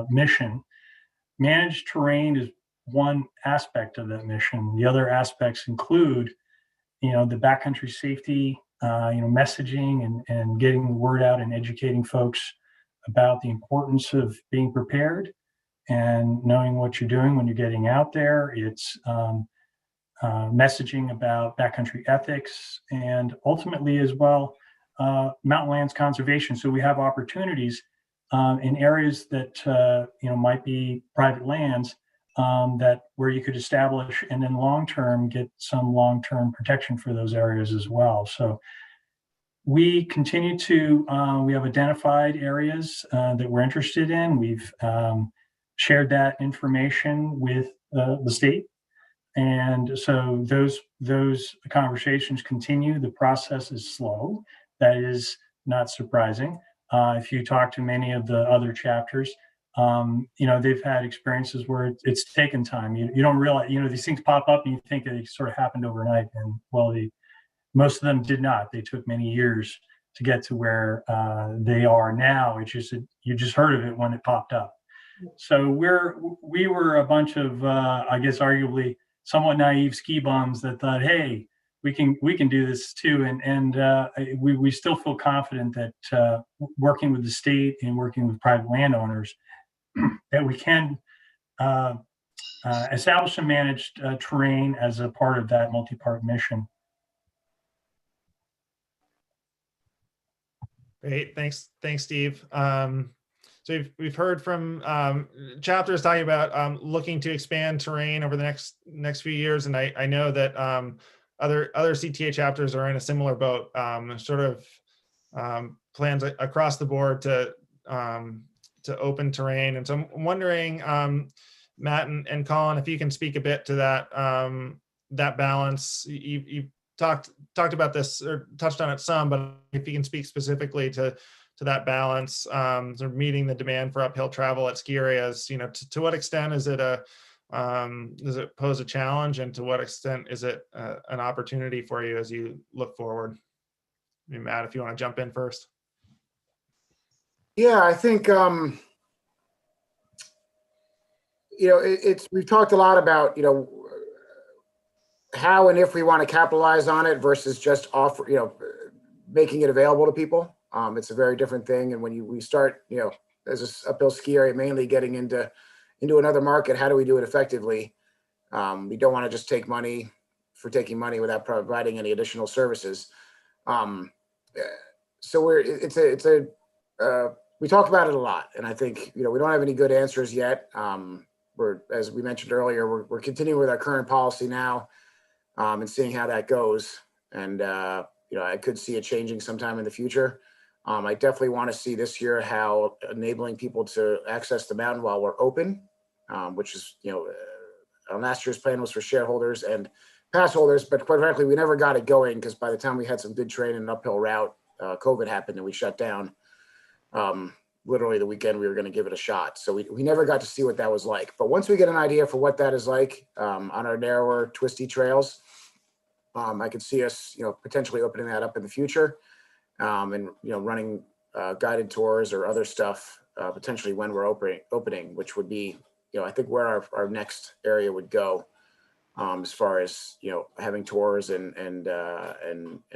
D: mission. Managed terrain is one aspect of that mission. The other aspects include, the backcountry safety, messaging and getting the word out and educating folks about the importance of being prepared and knowing what you're doing when you're getting out there. It's messaging about backcountry ethics, and ultimately as well, mountain lands conservation. So we have opportunities in areas that might be private lands that where you could establish and then long-term get some long-term protection for those areas as well. So we continue to, we have identified areas that we're interested in. We've shared that information with the state. And so those conversations continue. The process is slow. That is not surprising. If you talk to many of the other chapters, they've had experiences where it's taken time. You don't realize, these things pop up and you think they sort of happened overnight. And well, most of them did not. They took many years to get to where they are now. It's just you just heard of it when it popped up. So we were a bunch of, I guess, arguably somewhat naive ski bums that thought, hey, we can do this too. And we still feel confident that working with the state and working with private landowners, that we can establish and manage terrain as a part of that multi-part mission.
B: Great, thanks, Steve. So we've heard from chapters talking about looking to expand terrain over the next few years, and I know that other CTA chapters are in a similar boat, sort of plans across the board to open terrain. And so I'm wondering, Matt and Colin, if you can speak a bit to that that balance. You talked about this or touched on it some, but if you can speak specifically to that balance, sort of meeting the demand for uphill travel at ski areas, you know, to what extent is it does it pose a challenge, and to what extent is it an opportunity for you as you look forward? I mean, Matt, if you want to jump in first.
F: Yeah, I think, you know, we've talked a lot about, you know, how and if we want to capitalize on it versus just offer, you know, making it available to people. It's a very different thing. And when we start, you know, as an uphill ski area, mainly getting into another market, how do we do it effectively? We don't want to just take money for taking money without providing any additional services. So we talk about it a lot, and I think, you know, we don't have any good answers yet. As we mentioned earlier, we're continuing with our current policy now, and seeing how that goes. And you know, I could see it changing sometime in the future. I definitely want to see this year how enabling people to access the mountain while we're open, which is, you know, last year's plan was for shareholders and pass holders, but quite frankly, we never got it going because by the time we had some good terrain and an uphill route, COVID happened and we shut down. Literally the weekend we were going to give it a shot. So we never got to see what that was like. But once we get an idea for what that is like on our narrower, twisty trails, I could see us, you know, potentially opening that up in the future, and, you know, running guided tours or other stuff potentially when we're opening, which would be, you know, I think where our next area would go, as far as, you know, having tours and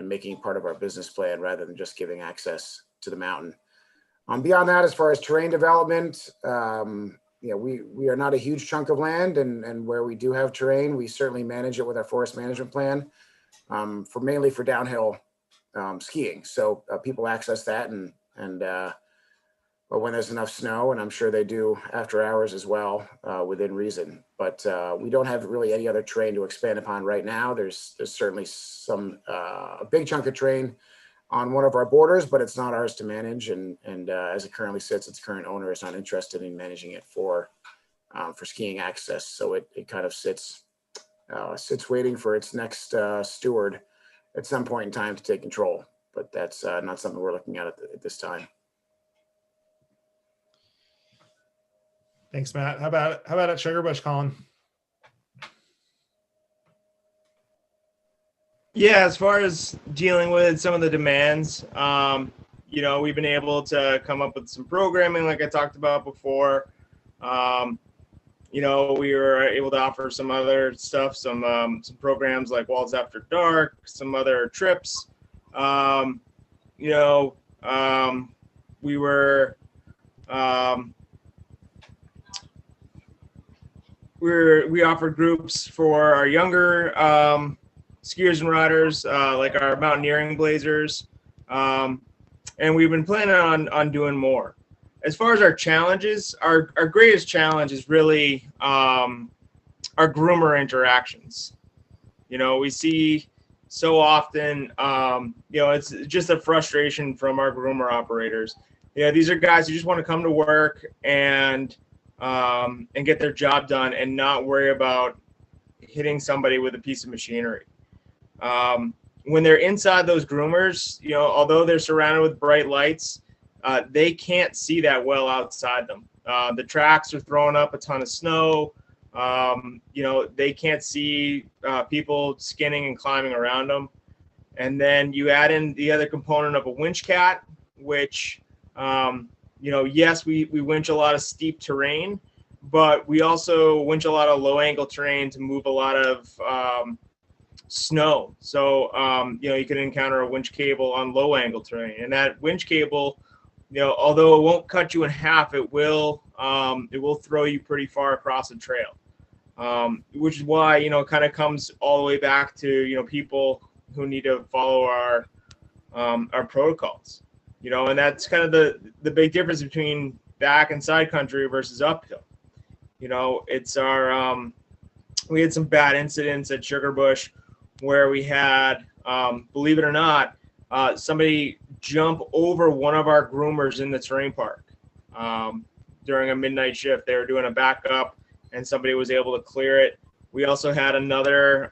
F: making part of our business plan rather than just giving access to the mountain. Beyond that, as far as terrain development, you know, we are not a huge chunk of land, and where we do have terrain, we certainly manage it with our forest management plan, mainly for downhill skiing. So people access that, but when there's enough snow, and I'm sure they do after hours as well, within reason. But we don't have really any other terrain to expand upon right now. There's certainly a big chunk of terrain on one of our borders, but it's not ours to manage. And as it currently sits, its current owner is not interested in managing it for skiing access. So it kind of sits waiting for its next steward at some point in time to take control. But that's not something we're looking at this time.
B: Thanks, Matt. How about at Sugarbush, Colin?
H: Yeah, as far as dealing with some of the demands, you know, we've been able to come up with some programming like I talked about before. You know, we were able to offer some other stuff, some programs like Walls After Dark, some other trips. You know, we offered groups for our younger skiers and riders, like our mountaineering blazers, and we've been planning on doing more. As far as our challenges, our greatest challenge is really our groomer interactions. You know, we see so often, you know, it's just a frustration from our groomer operators. Yeah, these are guys who just want to come to work and get their job done and not worry about hitting somebody with a piece of machinery. When they're inside those groomers, you know, although they're surrounded with bright lights, they can't see that well outside them. The tracks are throwing up a ton of snow. You know, they can't see people skinning and climbing around them. And then you add in the other component of a winch cat, which, you know, yes, we winch a lot of steep terrain, but we also winch a lot of low angle terrain to move a lot of snow. So, you can encounter a winch cable on low angle terrain, and that winch cable, although it won't cut you in half, it will throw you pretty far across the trail. Which is why, it kind of comes all the way back to, people who need to follow our protocols, and that's kind of the big difference between back and side country versus uphill. It's we had some bad incidents at Sugarbush where we had, believe it or not, somebody jump over one of our groomers in the terrain park during a midnight shift. They were doing a backup and somebody was able to clear it. We also had another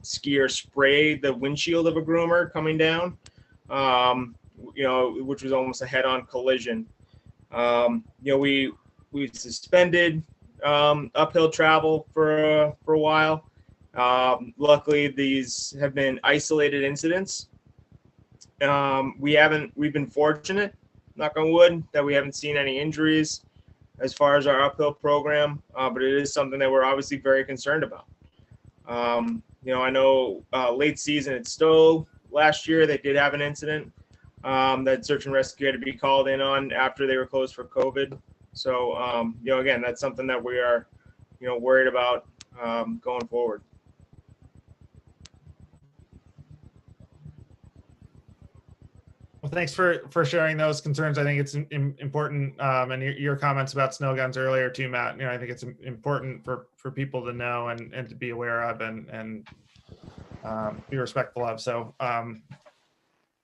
H: skier spray the windshield of a groomer coming down, which was almost a head-on collision. We suspended uphill travel for a while. Luckily, these have been isolated incidents. We've been fortunate, knock on wood, that we haven't seen any injuries as far as our uphill program, but it is something that we're obviously very concerned about. I know late season at Stowe last year, they did have an incident that search and rescue had to be called in on after they were closed for COVID. So, again, that's something that we are, worried about going forward.
B: Well, thanks for sharing those concerns. I think it's important, and your comments about snow guns earlier too, Matt. I think it's important for people to know and to be aware of and be respectful of. So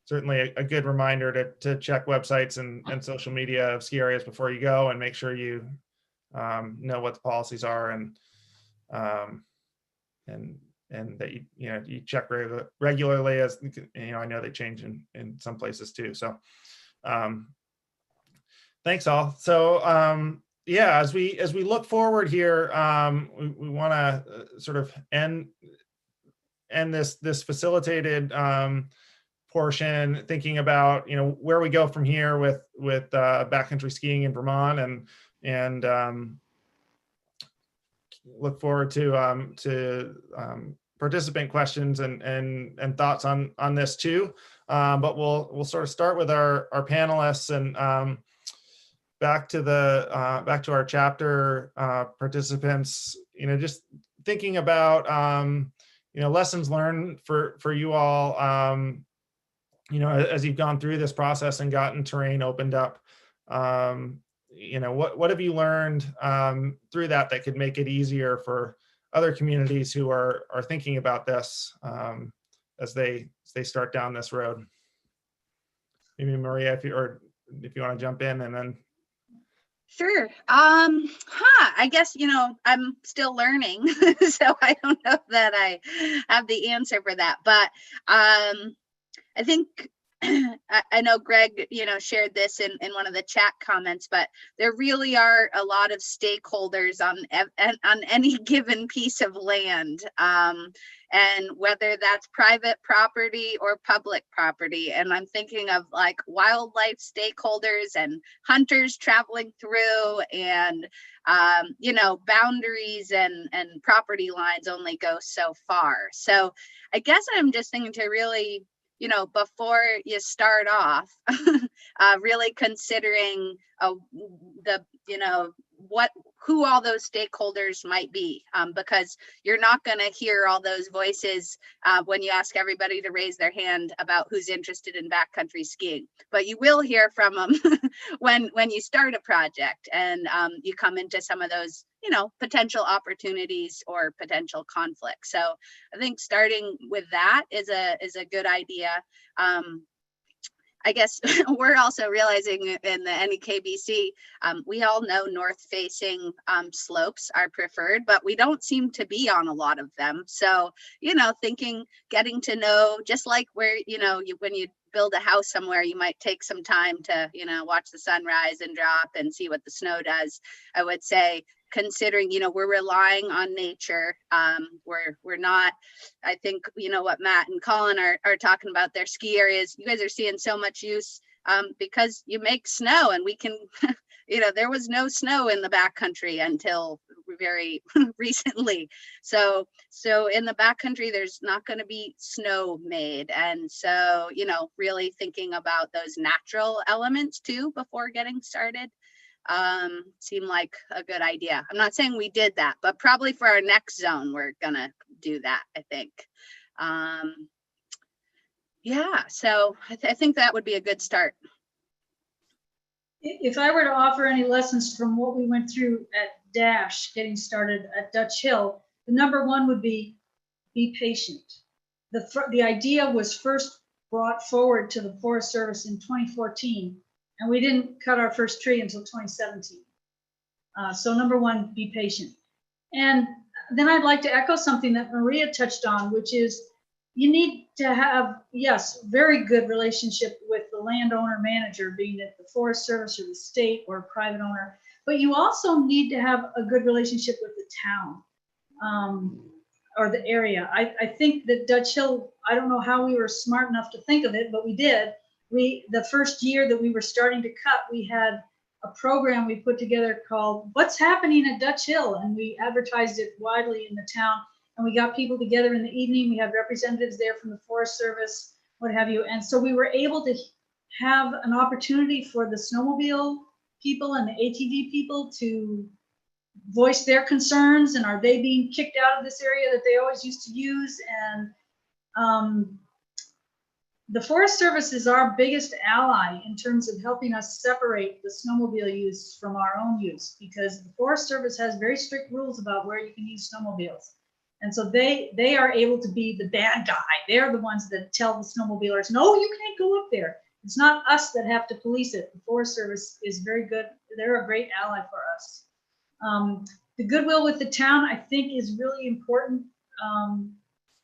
B: certainly a good reminder to check websites and social media of ski areas before you go, and make sure you know what the policies are and that you check regularly, as I know they change in some places too. So thanks all. So as we look forward here, we want to sort of end this facilitated portion, thinking about where we go from here with backcountry skiing in Vermont, and look forward to participant questions and thoughts on this too. But we'll sort of start with our panelists, and back to our chapter participants. Just thinking about lessons learned for you all. As you've gone through this process and gotten terrain opened up. What have you learned through that could make it easier for other communities who are thinking about this as they start down this road? Maybe Maria, if you want to jump in, and then.
E: Sure. I guess, I'm still learning, so I don't know that I have the answer for that, but I think I know Greg, shared this in one of the chat comments, but there really are a lot of stakeholders on any given piece of land, and whether that's private property or public property. And I'm thinking of like wildlife stakeholders and hunters traveling through, and boundaries and property lines only go so far. So I guess I'm just thinking to really, before you start off, really considering who all those stakeholders might be, because you're not going to hear all those voices when you ask everybody to raise their hand about who's interested in backcountry skiing, but you will hear from them when you start a project and you come into some of those potential opportunities or potential conflicts. So I think starting with that is a good idea. I guess we're also realizing in the NEKBC, we all know north-facing slopes are preferred, but we don't seem to be on a lot of them. So, getting to know, just like where, when you build a house somewhere, you might take some time to, watch the sun rise and drop and see what the snow does. I would say, considering, we're relying on nature. We're not, I think, what Matt and Colin are talking about, their ski areas. You guys are seeing so much use because you make snow, and we can there was no snow in the backcountry until very recently. So in the backcountry, there's not going to be snow made. And so, really thinking about those natural elements too before getting started seemed like a good idea. I'm not saying we did that, but probably for our next zone, we're going to do that, I think. Yeah, so I think that would be a good start.
C: If I were to offer any lessons from what we went through at Dash, getting started at Dutch Hill, the number one would be patient. The idea was first brought forward to the Forest Service in 2014, and we didn't cut our first tree until 2017. So number one, be patient. And then I'd like to echo something that Maria touched on, which is you need to have, yes, very good relationship with the landowner manager, being it the Forest Service or the state or a private owner, but you also need to have a good relationship with the town or the area. I think that Dutch Hill, I don't know how we were smart enough to think of it, but we did. The first year that we were starting to cut, we had a program we put together called What's Happening at Dutch Hill, and we advertised it widely in the town. And we got people together in the evening. We had representatives there from the Forest Service, what have you. And so we were able to have an opportunity for the snowmobile people and the ATV people to voice their concerns, and are they being kicked out of this area that they always used to use. And the Forest Service is our biggest ally in terms of helping us separate the snowmobile use from our own use, because the Forest Service has very strict rules about where you can use snowmobiles. And so they are able to be the bad guy. They're the ones that tell the snowmobilers, no, you can't go up there. It's not us that have to police it. The Forest Service is very good. They're a great ally for us. The goodwill with the town, I think, is really important,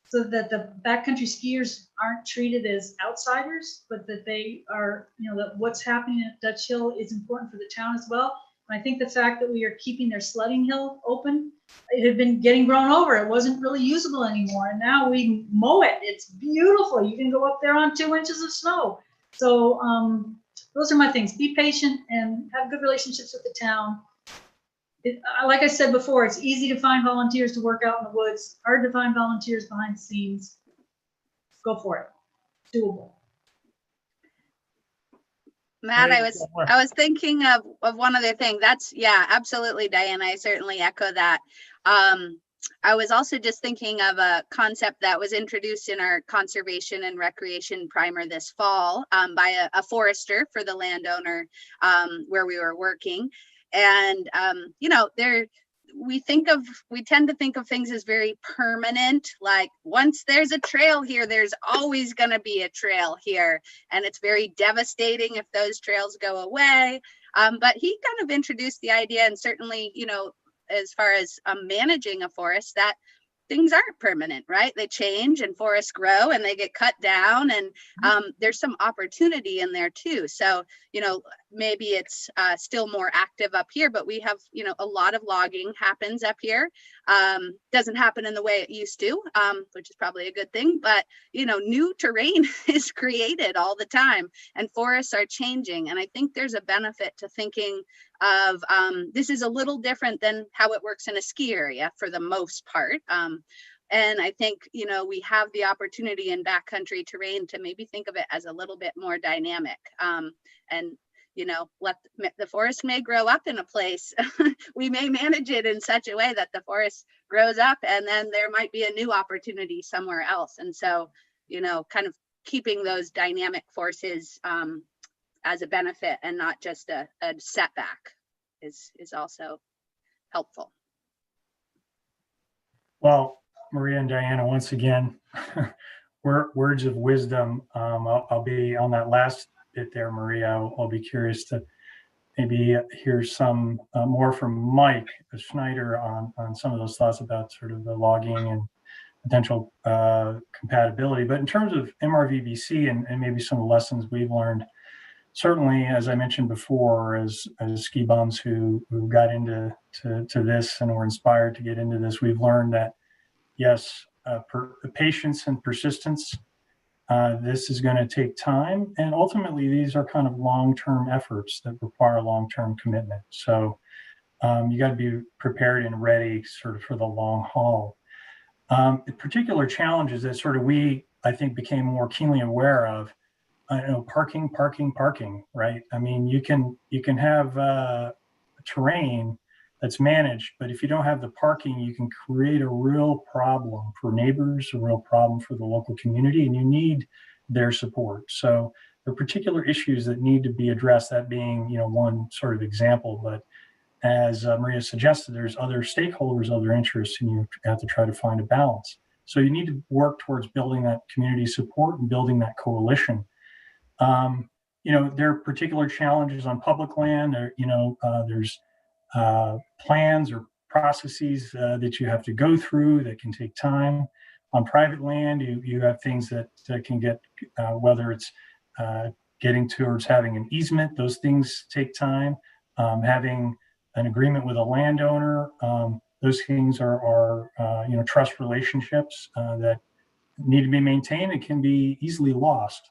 C: so that the backcountry skiers aren't treated as outsiders, but that they are, that what's happening at Dutch Hill is important for the town as well. And I think the fact that we are keeping their sledding hill open, it had been getting grown over. It wasn't really usable anymore. And now we mow it. It's beautiful. You can go up there on 2 inches of snow. So those are my things. Be patient and have good relationships with the town. Like I said before, it's easy to find volunteers to work out in the woods. Hard to find volunteers behind the scenes. Go for it. Doable.
E: Matt, I was thinking of one other thing. Yeah, absolutely, Diana. I certainly echo that. I was also just thinking of a concept that was introduced in our conservation and recreation primer this fall by a forester for the landowner where we were working. And, we tend to think of things as very permanent, like once there's a trail here, there's always going to be a trail here. And it's very devastating if those trails go away. But he kind of introduced the idea, and certainly, as far as managing a forest, that things aren't permanent, right? They change and forests grow and they get cut down, and there's some opportunity in there too. So, maybe it's still more active up here, but we have, a lot of logging happens up here. Doesn't happen in the way it used to, which is probably a good thing, but, new terrain is created all the time and forests are changing. And I think there's a benefit to thinking of this is a little different than how it works in a ski area for the most part. And I think, we have the opportunity in backcountry terrain to maybe think of it as a little bit more dynamic. And let the forest may grow up in a place. We may manage it in such a way that the forest grows up, and then there might be a new opportunity somewhere else. And so, kind of keeping those dynamic forces as a benefit and not just a setback is also helpful.
D: Well, Maria and Diana, once again, words of wisdom. I'll be on that last bit there, Maria. I'll be curious to maybe hear some more from Mike Schneider on some of those thoughts about sort of the logging and potential compatibility. But in terms of MRVBC and maybe some of the lessons we've learned, certainly, as I mentioned before, as ski bums who got into this and were inspired to get into this, we've learned that, yes, patience and persistence This is going to take time, and ultimately these are kind of long-term efforts that require long-term commitment. So you got to be prepared and ready sort of for the long haul. The particular challenges that sort of I think, became more keenly aware of, parking, right? I mean, you can have terrain that's managed, but if you don't have the parking, you can create a real problem for neighbors, a real problem for the local community, and you need their support. So there are particular issues that need to be addressed, that being, one sort of example, but as Maria suggested, there's other stakeholders, other interests, and you have to try to find a balance. So you need to work towards building that community support and building that coalition. There are particular challenges on public land. There's plans or processes that you have to go through that can take time. On private land, you have things that can get, whether it's getting towards having an easement, those things take time. Having an agreement with a landowner, those things are trust relationships that need to be maintained and can be easily lost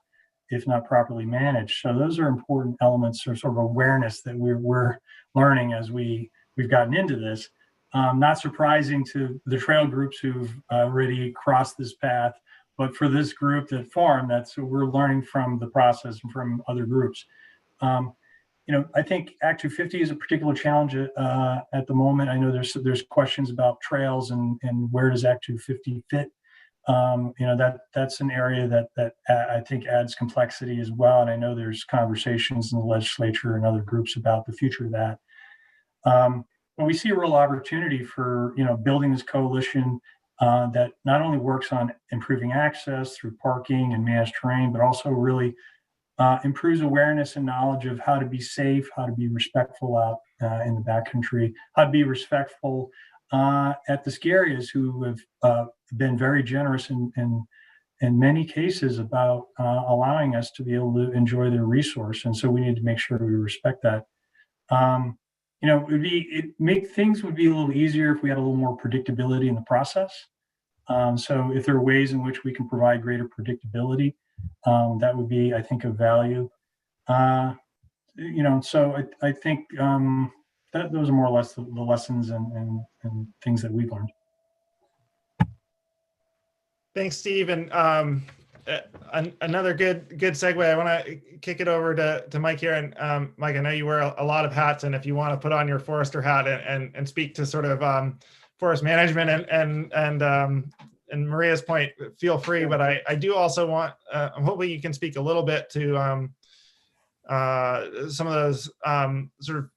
D: if not properly managed. So those are important elements or sort of awareness that we're learning as we've gotten into this. Not surprising to the trail groups who've already crossed this path, but for this group that farm, we're learning from the process and from other groups. I think Act 250 is a particular challenge at the moment. I know there's questions about trails and where does Act 250 fit. That's an area that I think adds complexity as well. And I know there's conversations in the legislature and other groups about the future of that. But we see a real opportunity for, building this coalition that not only works on improving access through parking and managed terrain, but also really improves awareness and knowledge of how to be safe, how to be respectful out in the backcountry, how to be respectful at the ski areas who have been very generous in many cases about allowing us to be able to enjoy their resource. And so we need to make sure we respect that. Things would be a little easier if we had a little more predictability in the process. So if there are ways in which we can provide greater predictability, that would be, I think, of value. So I think that those are more or less the lessons and things that we've learned.
B: Thanks, Steve. And another good segue. I want to kick it over to Mike here. And Mike, I know you wear a lot of hats, and if you want to put on your forester hat and speak to sort of forest management and Maria's point, feel free. But I do also want, hopefully you can speak a little bit to some of those sort of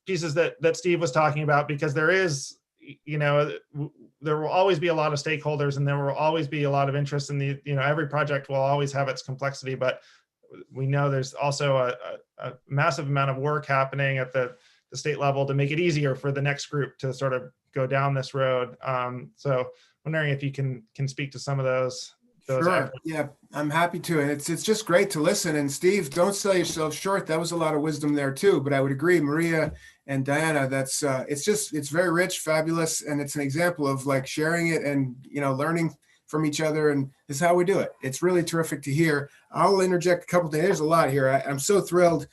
B: pieces that Steve was talking about, because there is, there will always be a lot of stakeholders, and there will always be a lot of interest in the, every project will always have its complexity, but we know there's also a massive amount of work happening at the state level to make it easier for the next group to sort of go down this road. So wondering if you can speak to some of those.
G: Sure. Yeah, I'm happy to. And it's just great to listen. And Steve, don't sell yourself short. That was a lot of wisdom there too. But I would agree, Maria and Diana, that's it's very rich, fabulous. And it's an example of like sharing it and, learning from each other. And this is how we do it. It's really terrific to hear. I'll interject a couple of things. There's a lot here. I'm so thrilled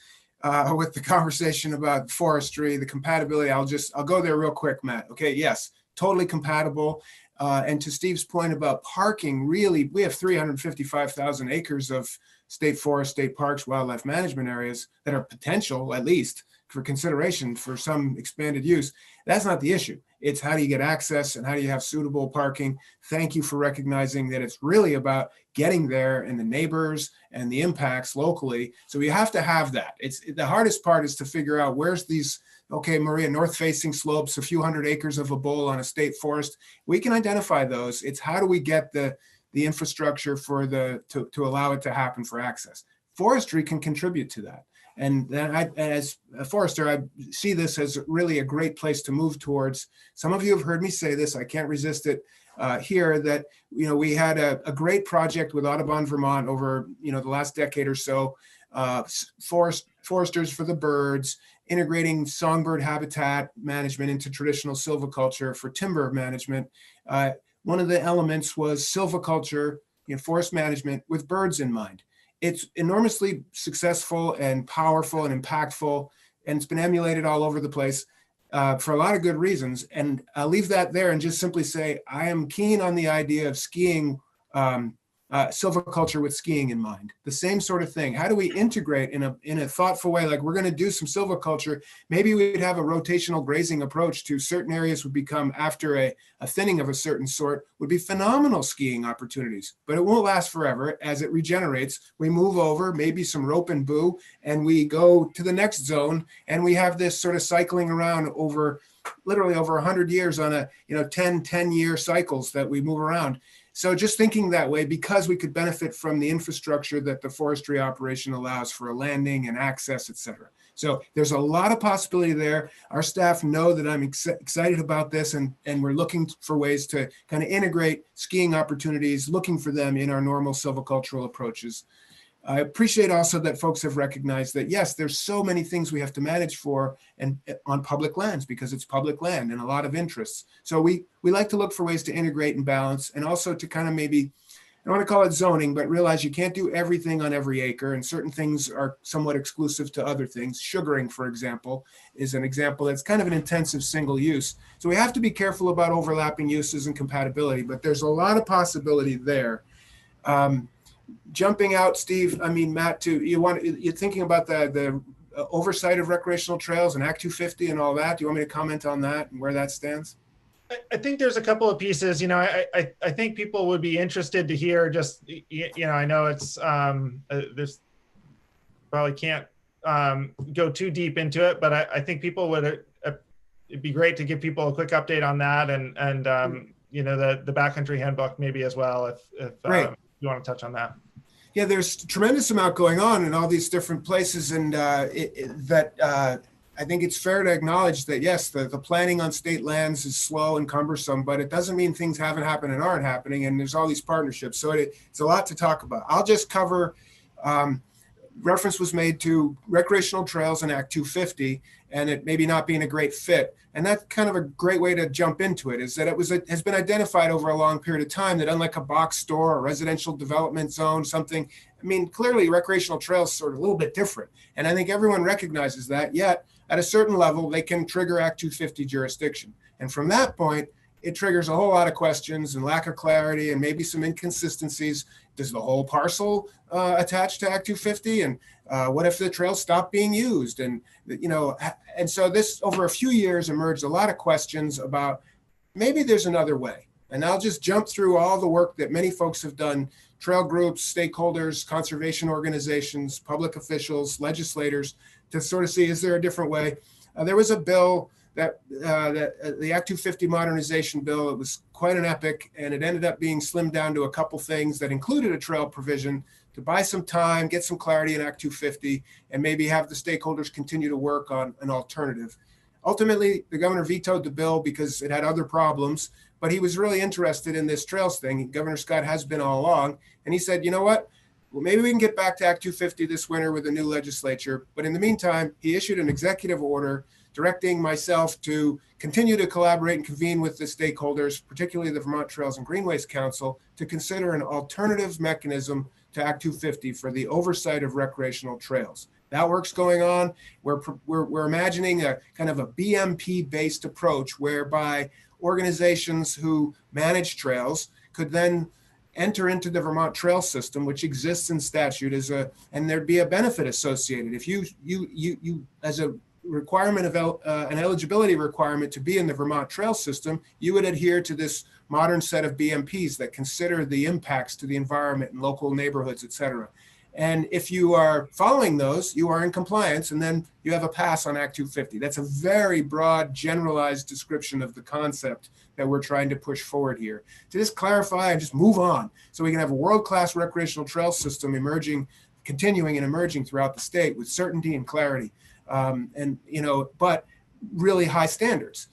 G: with the conversation about forestry, the compatibility. I'll go there real quick, Matt. Okay. Yes, totally compatible. And to Steve's point about parking, really, we have 355,000 acres of state forest, state parks, wildlife management areas that are potential, at least, for consideration for some expanded use. That's not the issue. It's how do you get access and how do you have suitable parking? Thank you for recognizing that it's really about getting there and the neighbors and the impacts locally. So we have to have that. The hardest part is to figure out where's these, okay, Maria, north-facing slopes, a few hundred acres of a bowl on a state forest. We can identify those. It's how do we get the infrastructure to allow it to happen for access. Forestry can contribute to that. And then as a forester, I see this as really a great place to move towards. Some of you have heard me say this, I can't resist it here, that we had a great project with Audubon, Vermont over the last decade or so, foresters for the birds, integrating songbird habitat management into traditional silviculture for timber management. One of the elements was silviculture forest management with birds in mind. It's enormously successful and powerful and impactful, and it's been emulated all over the place for a lot of good reasons. And I'll leave that there and just simply say, I am keen on the idea of skiing, silviculture with skiing in mind. The same sort of thing. How do we integrate in a thoughtful way? Like, we're going to do some silviculture. Maybe we'd have a rotational grazing approach to certain areas would become, after a thinning of a certain sort, would be phenomenal skiing opportunities. But it won't last forever. As it regenerates, we move over, maybe some rope and boo, and we go to the next zone. And we have this sort of cycling around literally over 100 years on a 10-year cycles that we move around. So just thinking that way, because we could benefit from the infrastructure that the forestry operation allows for a landing and access, et cetera. So there's a lot of possibility there. Our staff know that I'm excited about this, and we're looking for ways to kind of integrate skiing opportunities, looking for them in our normal silvicultural approaches. I appreciate also that folks have recognized that, yes, there's so many things we have to manage for and on public lands, because it's public land and a lot of interests. So we like to look for ways to integrate and balance, and also to kind of maybe, I don't want to call it zoning, but realize you can't do everything on every acre, and certain things are somewhat exclusive to other things. Sugaring, for example, is an example that's kind of an intensive single use. So we have to be careful about overlapping uses and compatibility, but there's a lot of possibility there. Jumping out, Steve, Matt, too, you're thinking about the oversight of recreational trails and Act 250 and all that. Do you want me to comment on that and where that stands?
B: I think there's a couple of pieces. I think people would be interested to hear. Just I know it's there's probably can't go too deep into it, but I think people would. It'd be great to give people a quick update on that, and the backcountry handbook maybe as well, if you want to touch on that.
G: Yeah, there's a tremendous amount going on in all these different places, and I think it's fair to acknowledge that, yes, the planning on state lands is slow and cumbersome, but it doesn't mean things haven't happened and aren't happening, and there's all these partnerships. So it's a lot to talk about. I'll just cover, reference was made to recreational trails in Act 250, and it maybe not being a great fit. And that's kind of a great way to jump into it, is that has been identified over a long period of time that, unlike a box store or residential development zone, something, clearly recreational trails sort of a little bit different. And I think everyone recognizes that, yet at a certain level, they can trigger Act 250 jurisdiction. And from that point, it triggers a whole lot of questions and lack of clarity and maybe some inconsistencies. Does the whole parcel attach to Act 250? And what if the trails stop being used? And, and so this, over a few years, emerged a lot of questions about maybe there's another way. And I'll just jump through all the work that many folks have done: trail groups, stakeholders, conservation organizations, public officials, legislators, to sort of see, is there a different way? There was a bill that the Act 250 modernization bill. It was quite an epic, and it ended up being slimmed down to a couple things that included a trail provision to buy some time, get some clarity in Act 250, and maybe have the stakeholders continue to work on an alternative. Ultimately, the governor vetoed the bill because it had other problems, but he was really interested in this trails thing. Governor Scott has been all along, and he said, you know what? Well, maybe we can get back to Act 250 this winter with a new legislature. But in the meantime, he issued an executive order directing myself to continue to collaborate and convene with the stakeholders, particularly the Vermont Trails and Greenways Council, to consider an alternative mechanism to Act 250 for the oversight of recreational trails. That work's going on. We're imagining a kind of a BMP-based approach whereby organizations who manage trails could then enter into the Vermont Trail System, which exists in statute and there'd be a benefit associated. If you as a requirement of an eligibility requirement to be in the Vermont Trail System, you would adhere to this modern set of BMPs that consider the impacts to the environment and local neighborhoods, et cetera. And if you are following those, you are in compliance, and then you have a pass on Act 250. That's a very broad, generalized description of the concept that we're trying to push forward here. To just clarify and just move on, so we can have a world-class recreational trail system continuing and emerging throughout the state with certainty and clarity, but really high standards,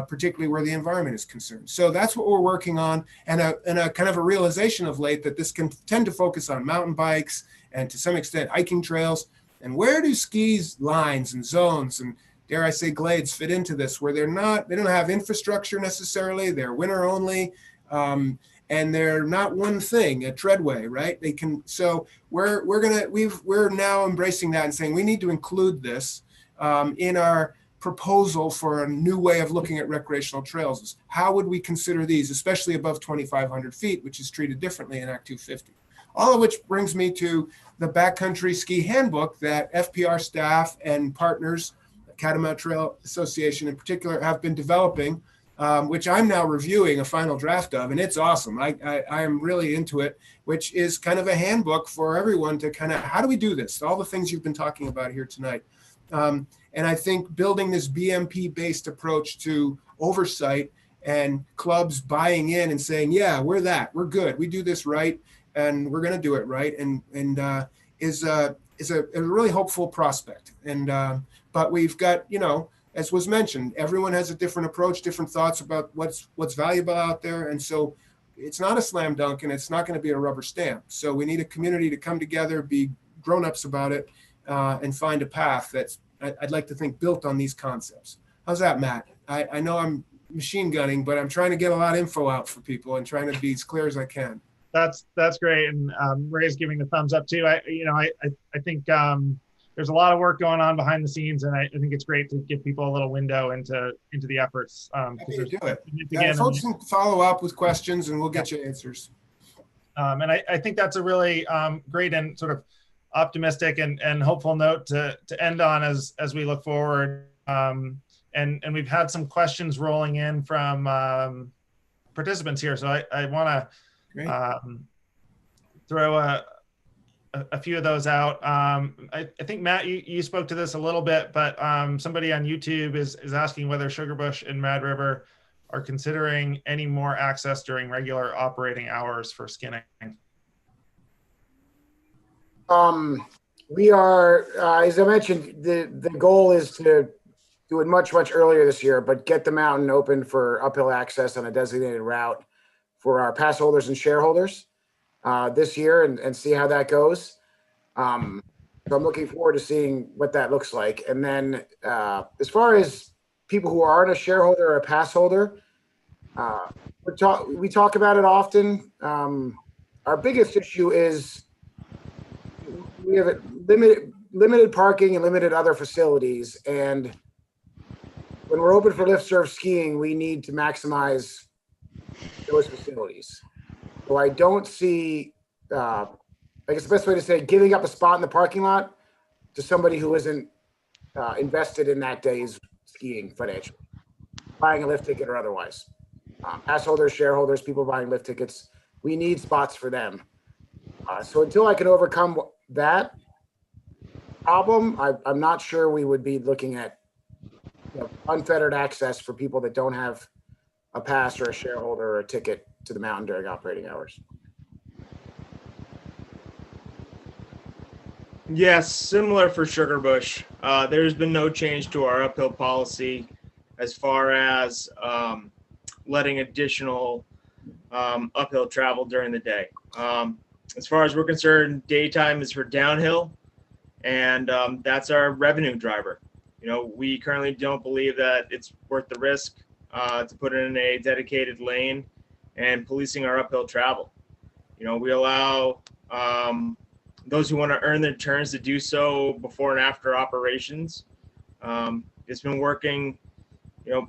G: particularly where the environment is concerned. So that's what we're working on, and a kind of a realization of late that this can tend to focus on mountain bikes and to some extent hiking trails. And where do skis lines and zones and, dare I say, glades fit into this, where they don't have infrastructure necessarily, they're winter only, and and they're not one thing, a treadway, right? They can, so we're now embracing that and saying we need to include this in our proposal for a new way of looking at recreational trails. How would we consider these, especially above 2,500 feet, which is treated differently in Act 250? All of which brings me to the Backcountry Ski Handbook that FPR staff and partners, the Catamount Trail Association in particular, have been developing, which I'm now reviewing a final draft of, and it's awesome. I am really into it, which is kind of a handbook for everyone to kind of, how do we do this? All the things you've been talking about here tonight. And I think building this BMP-based approach to oversight and clubs buying in and saying, yeah, we're good. We do this right, and we're going to do it right, and is a really hopeful prospect. And but we've got, you know, as was mentioned, everyone has a different approach, different thoughts about what's valuable out there, and so it's not a slam dunk, and it's not going to be a rubber stamp. So we need a community to come together, be grown-ups about it, and find a path that's, I'd like to think, built on these concepts. How's that, Matt? I know I'm machine gunning, but I'm trying to get a lot of info out for people and trying to be as clear as I can.
B: That's great, and Ray's giving the thumbs up too. I think there's a lot of work going on behind the scenes, and I think it's great to give people a little window into the efforts.
G: Happy to do it. Yeah, folks can follow up with questions, and we'll get you answers.
B: And I think that's a really great and sort of optimistic and hopeful note to end on as we look forward. And we've had some questions rolling in from participants here, so I want to throw a few of those out. I think, Matt, you spoke to this a little bit, but somebody on YouTube is asking whether Sugarbush and Mad River are considering any more access during regular operating hours for skinning.
F: We are, as I mentioned, the goal is to do it much earlier this year, but get the mountain open for uphill access on a designated route for our pass holders and shareholders this year, and see how that goes. So I'm looking forward to seeing what that looks like. And then as far as people who aren't a shareholder or a pass holder, we talk about it often. Our biggest issue is we have limited parking and limited other facilities. And when we're open for lift serve skiing, we need to maximize those facilities. So I don't see, I guess the best way to say, giving up a spot in the parking lot to somebody who isn't invested in that day's skiing financially, buying a lift ticket or otherwise. Pass holders, shareholders, people buying lift tickets, we need spots for them. So until I can overcome that problem, I'm not sure we would be looking at unfettered access for people that don't have a pass or a shareholder or a ticket to the mountain during operating hours.
H: Yes, similar for Sugarbush. There's been no change to our uphill policy as far as letting additional uphill travel during the day. As far as we're concerned, daytime is for downhill, and that's our revenue driver. You know, we currently don't believe that it's worth the risk to put in a dedicated lane and policing our uphill travel. You know, we allow those who want to earn their turns to do so before and after operations. It's been working,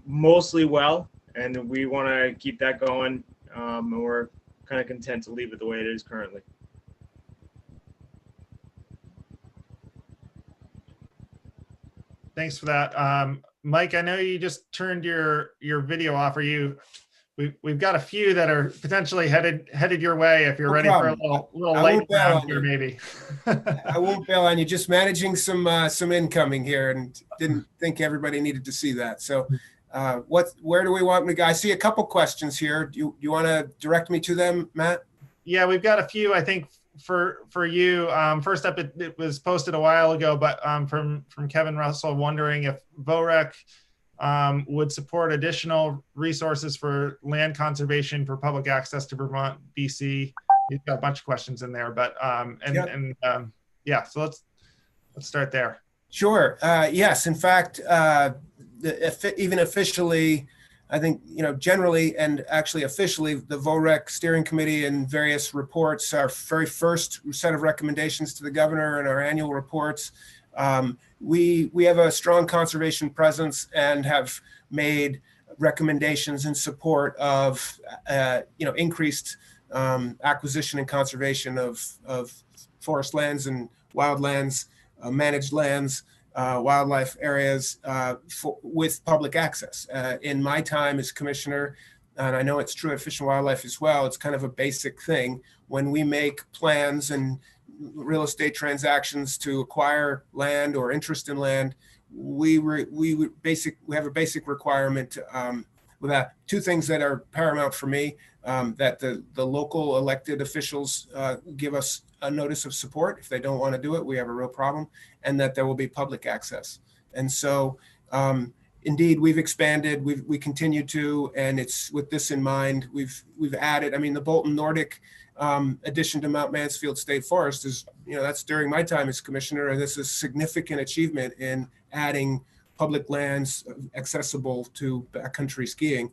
H: mostly well, and we want to keep that going. And we're kind of content to leave it the way it is currently.
B: Thanks for that. Mike, I know you just turned your video off. We've got a few that are potentially headed your way if you're ready for a little late round here, maybe.
G: I won't bail on you. Just managing some incoming here, and didn't think everybody needed to see that. So, where do we want me to go? I see a couple questions here. Do you want to direct me to them, Matt?
B: Yeah, we've got a few. I think for you. First up, it was posted a while ago, but from Kevin Russell wondering if VOREC would support additional resources for land conservation for public access to Vermont, BC. He's got a bunch of questions in there, but yeah, so let's start there.
G: Sure. Yes, in fact, even officially, I think, generally and actually officially, the VOREC steering committee and various reports, our very first set of recommendations to the governor and our annual reports, we have a strong conservation presence and have made recommendations in support of increased acquisition and conservation of forest lands and wildlands, managed lands, wildlife areas with public access. In my time as commissioner, and I know it's true at Fish and Wildlife as well, it's kind of a basic thing. When we make plans and real estate transactions to acquire land or interest in land, we have a basic requirement with that. Two things that are paramount for me, that the local elected officials give us a notice of support. If they don't want to do it, we have a real problem, and that there will be public access. And so indeed, we've expanded, we continue to, and it's with this in mind, we've added, the Bolton Nordic addition to Mount Mansfield State Forest is, that's during my time as commissioner, and this is a significant achievement in adding public lands accessible to backcountry skiing.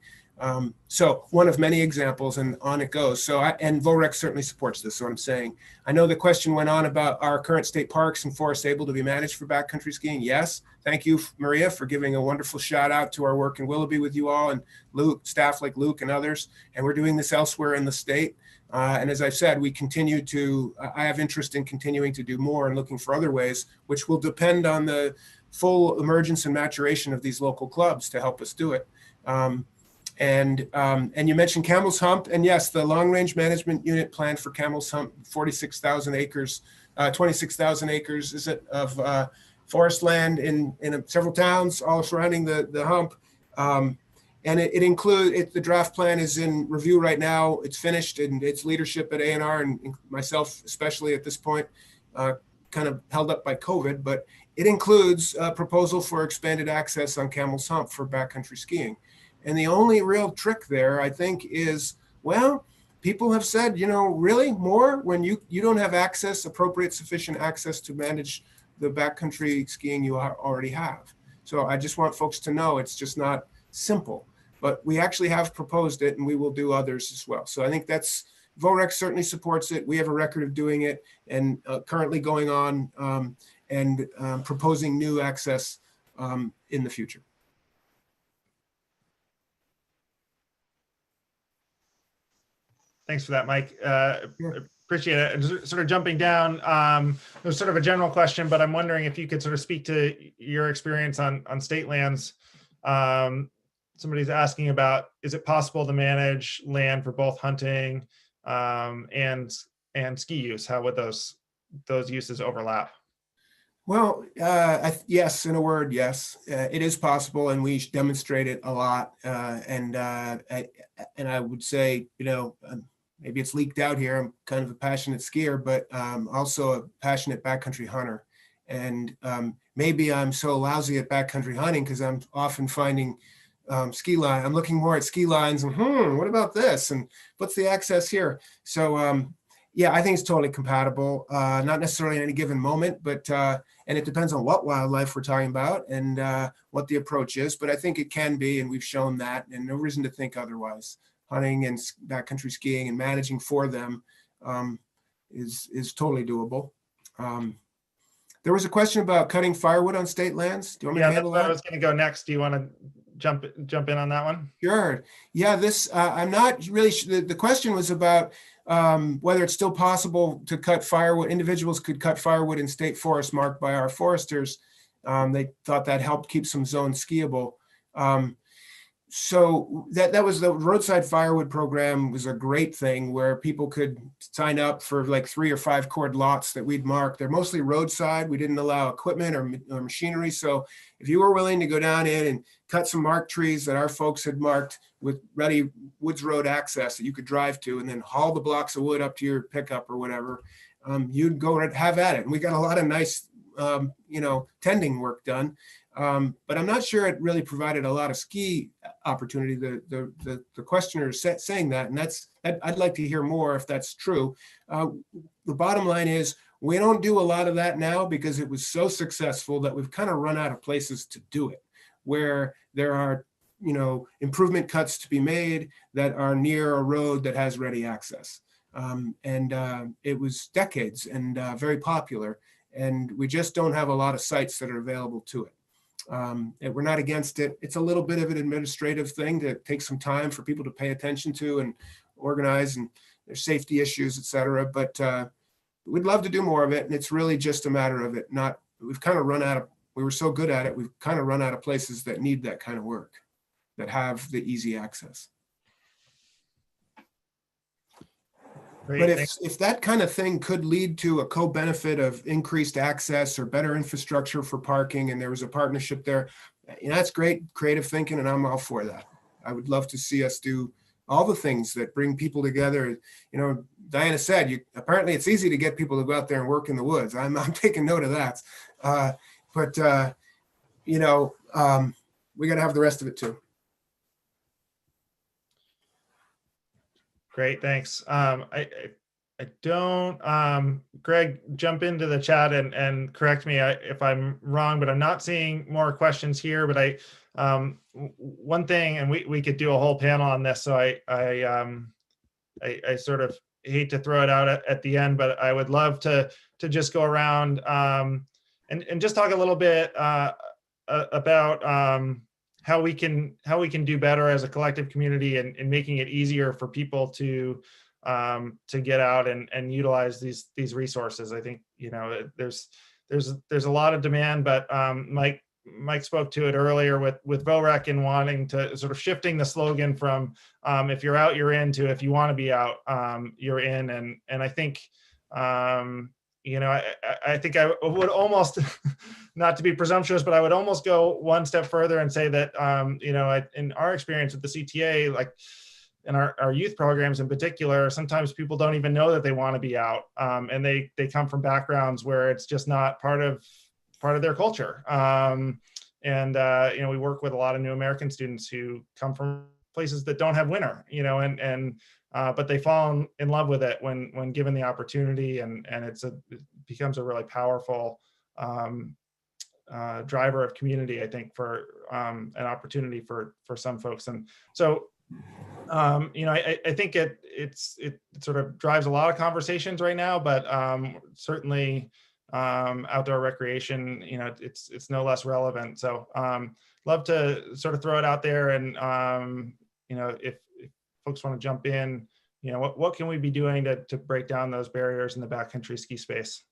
G: So one of many examples, and on it goes. And VOREC certainly supports this, so I'm saying. I know the question went on about our current state parks and forests able to be managed for backcountry skiing. Yes, thank you, Maria, for giving a wonderful shout out to our work in Willoughby with you all, and Luke, staff like Luke and others. And we're doing this elsewhere in the state. And as I said, I have interest in continuing to do more and looking for other ways, which will depend on the full emergence and maturation of these local clubs to help us do it. And you mentioned Camel's Hump, and yes, the long range management unit plan for Camel's Hump, 46,000 acres, 26,000 acres is it of forest land in several towns all surrounding the hump. And it includes, the draft plan is in review right now. It's finished, and its leadership at A&R and myself, especially at this point, kind of held up by COVID, but it includes a proposal for expanded access on Camel's Hump for backcountry skiing. And the only real trick there, I think, is, well, people have said, really more when you don't have access, appropriate, sufficient access to manage the backcountry skiing you already have. So I just want folks to know it's just not simple, but we actually have proposed it, and we will do others as well. So I think VOREC certainly supports it. We have a record of doing it, and currently going on and proposing new access in the future.
B: Thanks for that, Mike. Appreciate it. And sort of jumping down, there's sort of a general question, but I'm wondering if you could sort of speak to your experience on state lands. Somebody's asking about, is it possible to manage land for both hunting and ski use? How would those uses overlap?
G: Well, yes, in a word, yes, it is possible, and we demonstrate it a lot. And I would say, maybe it's leaked out here. I'm kind of a passionate skier, but also a passionate backcountry hunter. And maybe I'm so lousy at backcountry hunting because I'm often finding ski line. I'm looking more at ski lines and what about this? And what's the access here? So yeah, I think it's totally compatible. Not necessarily in any given moment, but and it depends on what wildlife we're talking about and what the approach is. But I think it can be, and we've shown that, and no reason to think otherwise. Hunting and backcountry skiing and managing for them is totally doable. There was a question about cutting firewood on state lands. Do you want me to handle that?
B: I was going to go next. Do you want to jump in on that one?
G: Sure. Yeah, I'm not really sure. The question was about whether it's still possible to cut firewood. Individuals could cut firewood in state forests marked by our foresters. They thought that helped keep some zones skiable. So that was the roadside firewood program was a great thing where people could sign up for like 3 or 5 cord lots that we'd mark. They're mostly roadside. We didn't allow equipment or machinery. So if you were willing to go down in and cut some marked trees that our folks had marked with ready woods road access that you could drive to, and then haul the blocks of wood up to your pickup or whatever, you'd go and have at it. And we got a lot of nice, tending work done. But I'm not sure it really provided a lot of ski opportunity. The questioner is saying that, and I'd like to hear more if that's true. The bottom line is we don't do a lot of that now because it was so successful that we've kind of run out of places to do it, where there are improvement cuts to be made that are near a road that has ready access. It was decades and very popular. And we just don't have a lot of sites that are available to it. And we're not against it. It's a little bit of an administrative thing that takes some time for people to pay attention to and organize, and there's safety issues, et cetera. But we'd love to do more of it. And it's really just a matter of it. We've kind of run out of, we were so good at it, we've kind of run out of places that need that kind of work, that have the easy access.
B: Great,
G: But if that kind of thing could lead to a co-benefit of increased access or better infrastructure for parking, and there was a partnership there, that's great creative thinking, and I'm all for that. I would love to see us do all the things that bring people together. Diana said, apparently it's easy to get people to go out there and work in the woods. I'm taking note of that. We got to have the rest of it too.
B: Great, thanks. I don't, Greg, jump into the chat and correct me if I'm wrong, but I'm not seeing more questions here. But one thing, and we could do a whole panel on this, so I sort of hate to throw it out at the end, but I would love to just go around and just talk a little bit about how we can do better as a collective community and making it easier for people to get out and utilize these resources. I think there's a lot of demand, but Mike spoke to it earlier with VOREC and wanting to sort of shifting the slogan from if you're out, you're in, to if you want to be out, you're in. And I think I think I would almost, not to be presumptuous, but I would almost go one step further and say that, in our experience with the CTA, like in our youth programs in particular, sometimes people don't even know that they want to be out, and they come from backgrounds where it's just not part of their culture. We work with a lot of new American students who come from places that don't have winter, but they fall in love with it when given the opportunity, and it becomes a really powerful driver of community, I think, for an opportunity for some folks. And so, I think it sort of drives a lot of conversations right now, but certainly outdoor recreation, it's no less relevant. So love to sort of throw it out there, and if folks want to jump in, what can we be doing to break down those barriers in the backcountry ski space?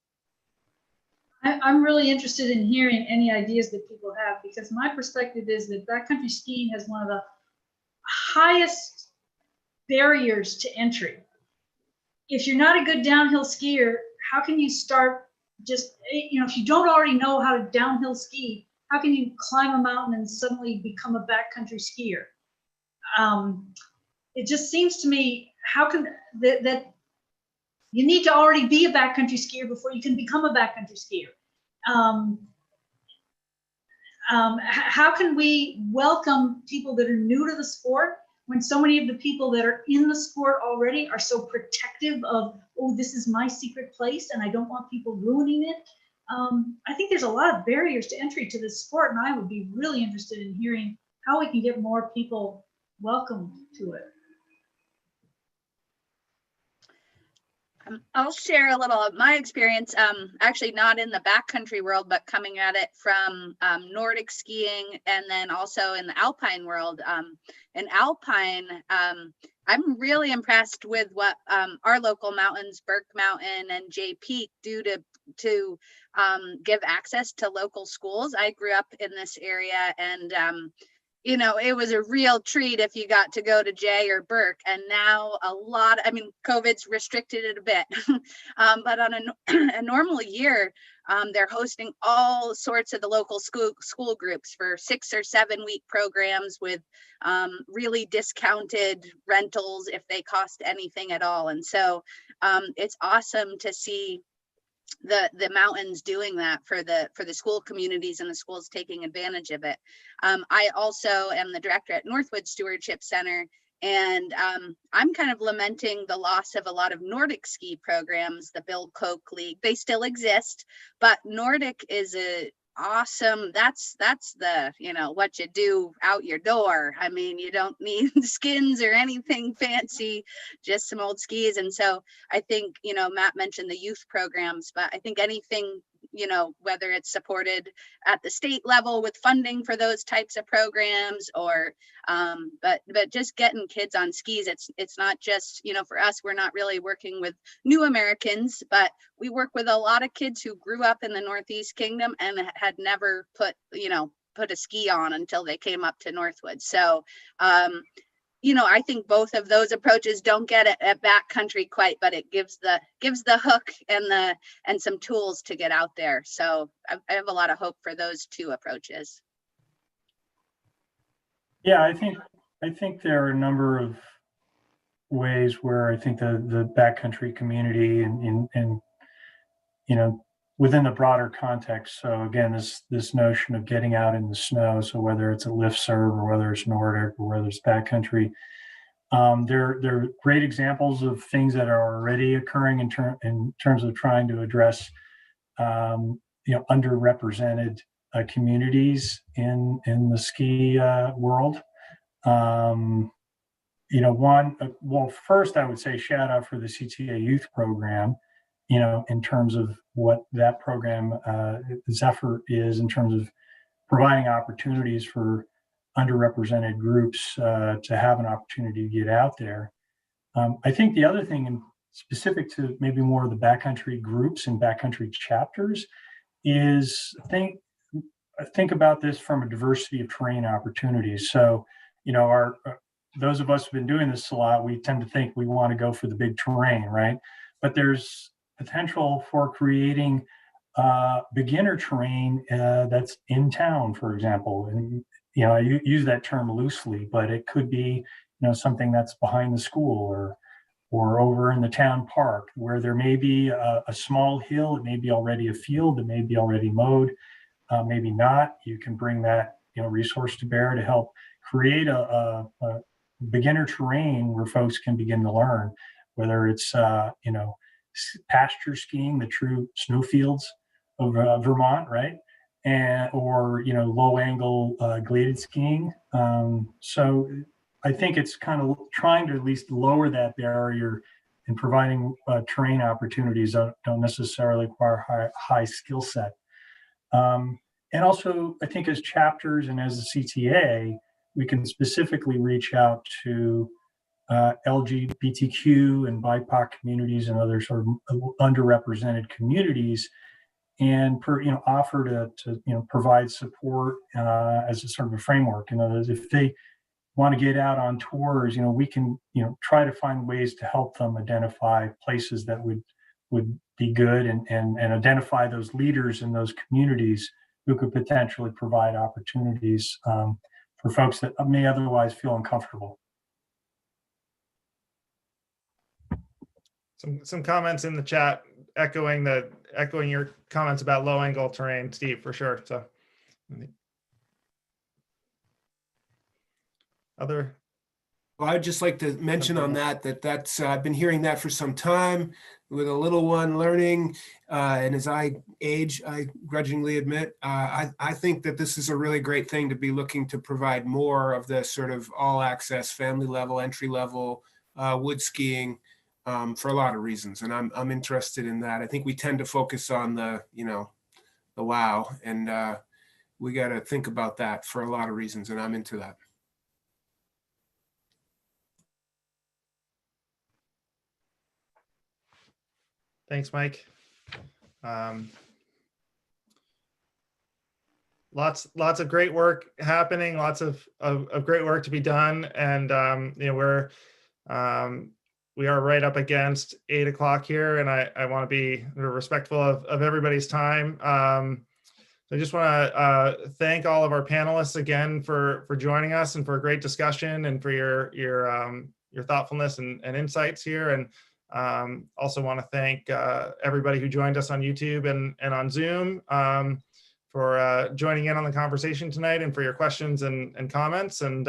C: I'm really interested in hearing any ideas that people have, because my perspective is that backcountry skiing has one of the highest barriers to entry. If you're not a good downhill skier, how can you start just, if you don't already know how to downhill ski, how can you climb a mountain and suddenly become a backcountry skier? It just seems to me, how can that you need to already be a backcountry skier before you can become a backcountry skier. How can we welcome people that are new to the sport when so many of the people that are in the sport already are so protective of, oh, this is my secret place and I don't want people ruining it? I think there's a lot of barriers to entry to this sport, and I would be really interested in hearing how we can get more people welcomed to it.
E: I'll share a little of my experience, actually not in the backcountry world, but coming at it from Nordic skiing, and then also in the alpine world. In alpine, I'm really impressed with what our local mountains, Burke Mountain and Jay Peak, do to give access to local schools. I grew up in this area, and it was a real treat if you got to go to Jay or Burke. And now COVID's restricted it a bit, but on a normal year, they're hosting all sorts of the local school groups for 6 or 7 week programs with really discounted rentals if they cost anything at all. And so it's awesome to see the mountains doing that for the school communities and the schools taking advantage of it. I also am the director at Northwood Stewardship Center, and I'm kind of lamenting the loss of a lot of Nordic ski programs, the Bill Koch League. They still exist, but Nordic is a awesome. That's the, what you do out your door. I mean, you don't need skins or anything fancy, just some old skis. And so I think, Matt mentioned the youth programs, but I think anything, whether it's supported at the state level with funding for those types of programs, or but just getting kids on skis. It's not just, for us, we're not really working with new Americans, but we work with a lot of kids who grew up in the Northeast Kingdom and had never put a ski on until they came up to Northwood. So I think both of those approaches don't get it at backcountry quite, but it gives the hook and some tools to get out there. So I have a lot of hope for those two approaches.
D: Yeah, I think there are a number of ways where I think the backcountry community and within the broader context. So again, this notion of getting out in the snow. So whether it's a lift serve or whether it's Nordic or whether it's backcountry, there are great examples of things that are already occurring in terms of trying to address underrepresented communities in the ski world. First I would say shout out for the CTA Youth Program. In terms of what that program, its effort is in terms of providing opportunities for underrepresented groups to have an opportunity to get out there. I think the other thing, specific to maybe more of the backcountry groups and backcountry chapters, is think about this from a diversity of terrain opportunities. So, those of us who've been doing this a lot, we tend to think we want to go for the big terrain, right? But there's potential for creating beginner terrain that's in town, for example. And I use that term loosely, but it could be something that's behind the school or over in the town park, where there may be a small hill. It may be already a field. It may be already mowed. Maybe not. You can bring that resource to bear to help create a beginner terrain where folks can begin to learn, whether it's pasture skiing, the true snowfields of Vermont, right? Or low angle graded skiing. So I think it's kind of trying to at least lower that barrier and providing terrain opportunities that don't necessarily require high skill set. And also, I think as chapters and as the CTA, we can specifically reach out to LGBTQ and BIPOC communities and other sort of underrepresented communities, and offer to provide support as a sort of a framework. If they want to get out on tours, we can try to find ways to help them identify places that would be good and identify those leaders in those communities who could potentially provide opportunities for folks that may otherwise feel uncomfortable.
B: Some comments in the chat echoing your comments about low angle terrain, Steve, for sure. So other.
G: Well, I'd just like to mention on that's I've been hearing that for some time with a little one learning, and as I age, I grudgingly admit, I think that this is a really great thing to be looking to provide more of the sort of all access, family level, entry level wood skiing for a lot of reasons, and I'm interested in that. I think we tend to focus on the wow, and we got to think about that for a lot of reasons, and I'm into that.
B: Thanks, Mike. Lots of great work happening, lots of great work to be done. And, we are right up against 8 o'clock here, and I want to be respectful of everybody's time. So I just want to thank all of our panelists again for joining us and for a great discussion and for your thoughtfulness and insights here. And also want to thank everybody who joined us on YouTube and on Zoom for joining in on the conversation tonight and for your questions and comments. And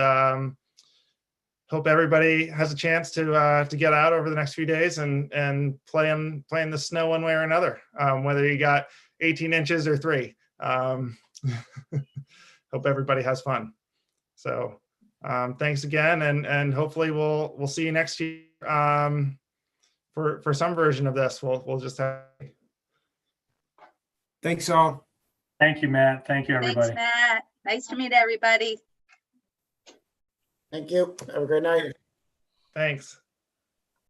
B: hope everybody has a chance to get out over the next few days and play in the snow one way or another, whether you got 18 inches or 3. Hope everybody has fun. So thanks again, and hopefully we'll see you next year for some version of this. We'll just have.
G: Thanks all.
D: Thank you, Matt. Thank you, everybody.
E: Thanks, Matt. Nice to meet everybody.
F: Thank you. Have a great night.
B: Thanks.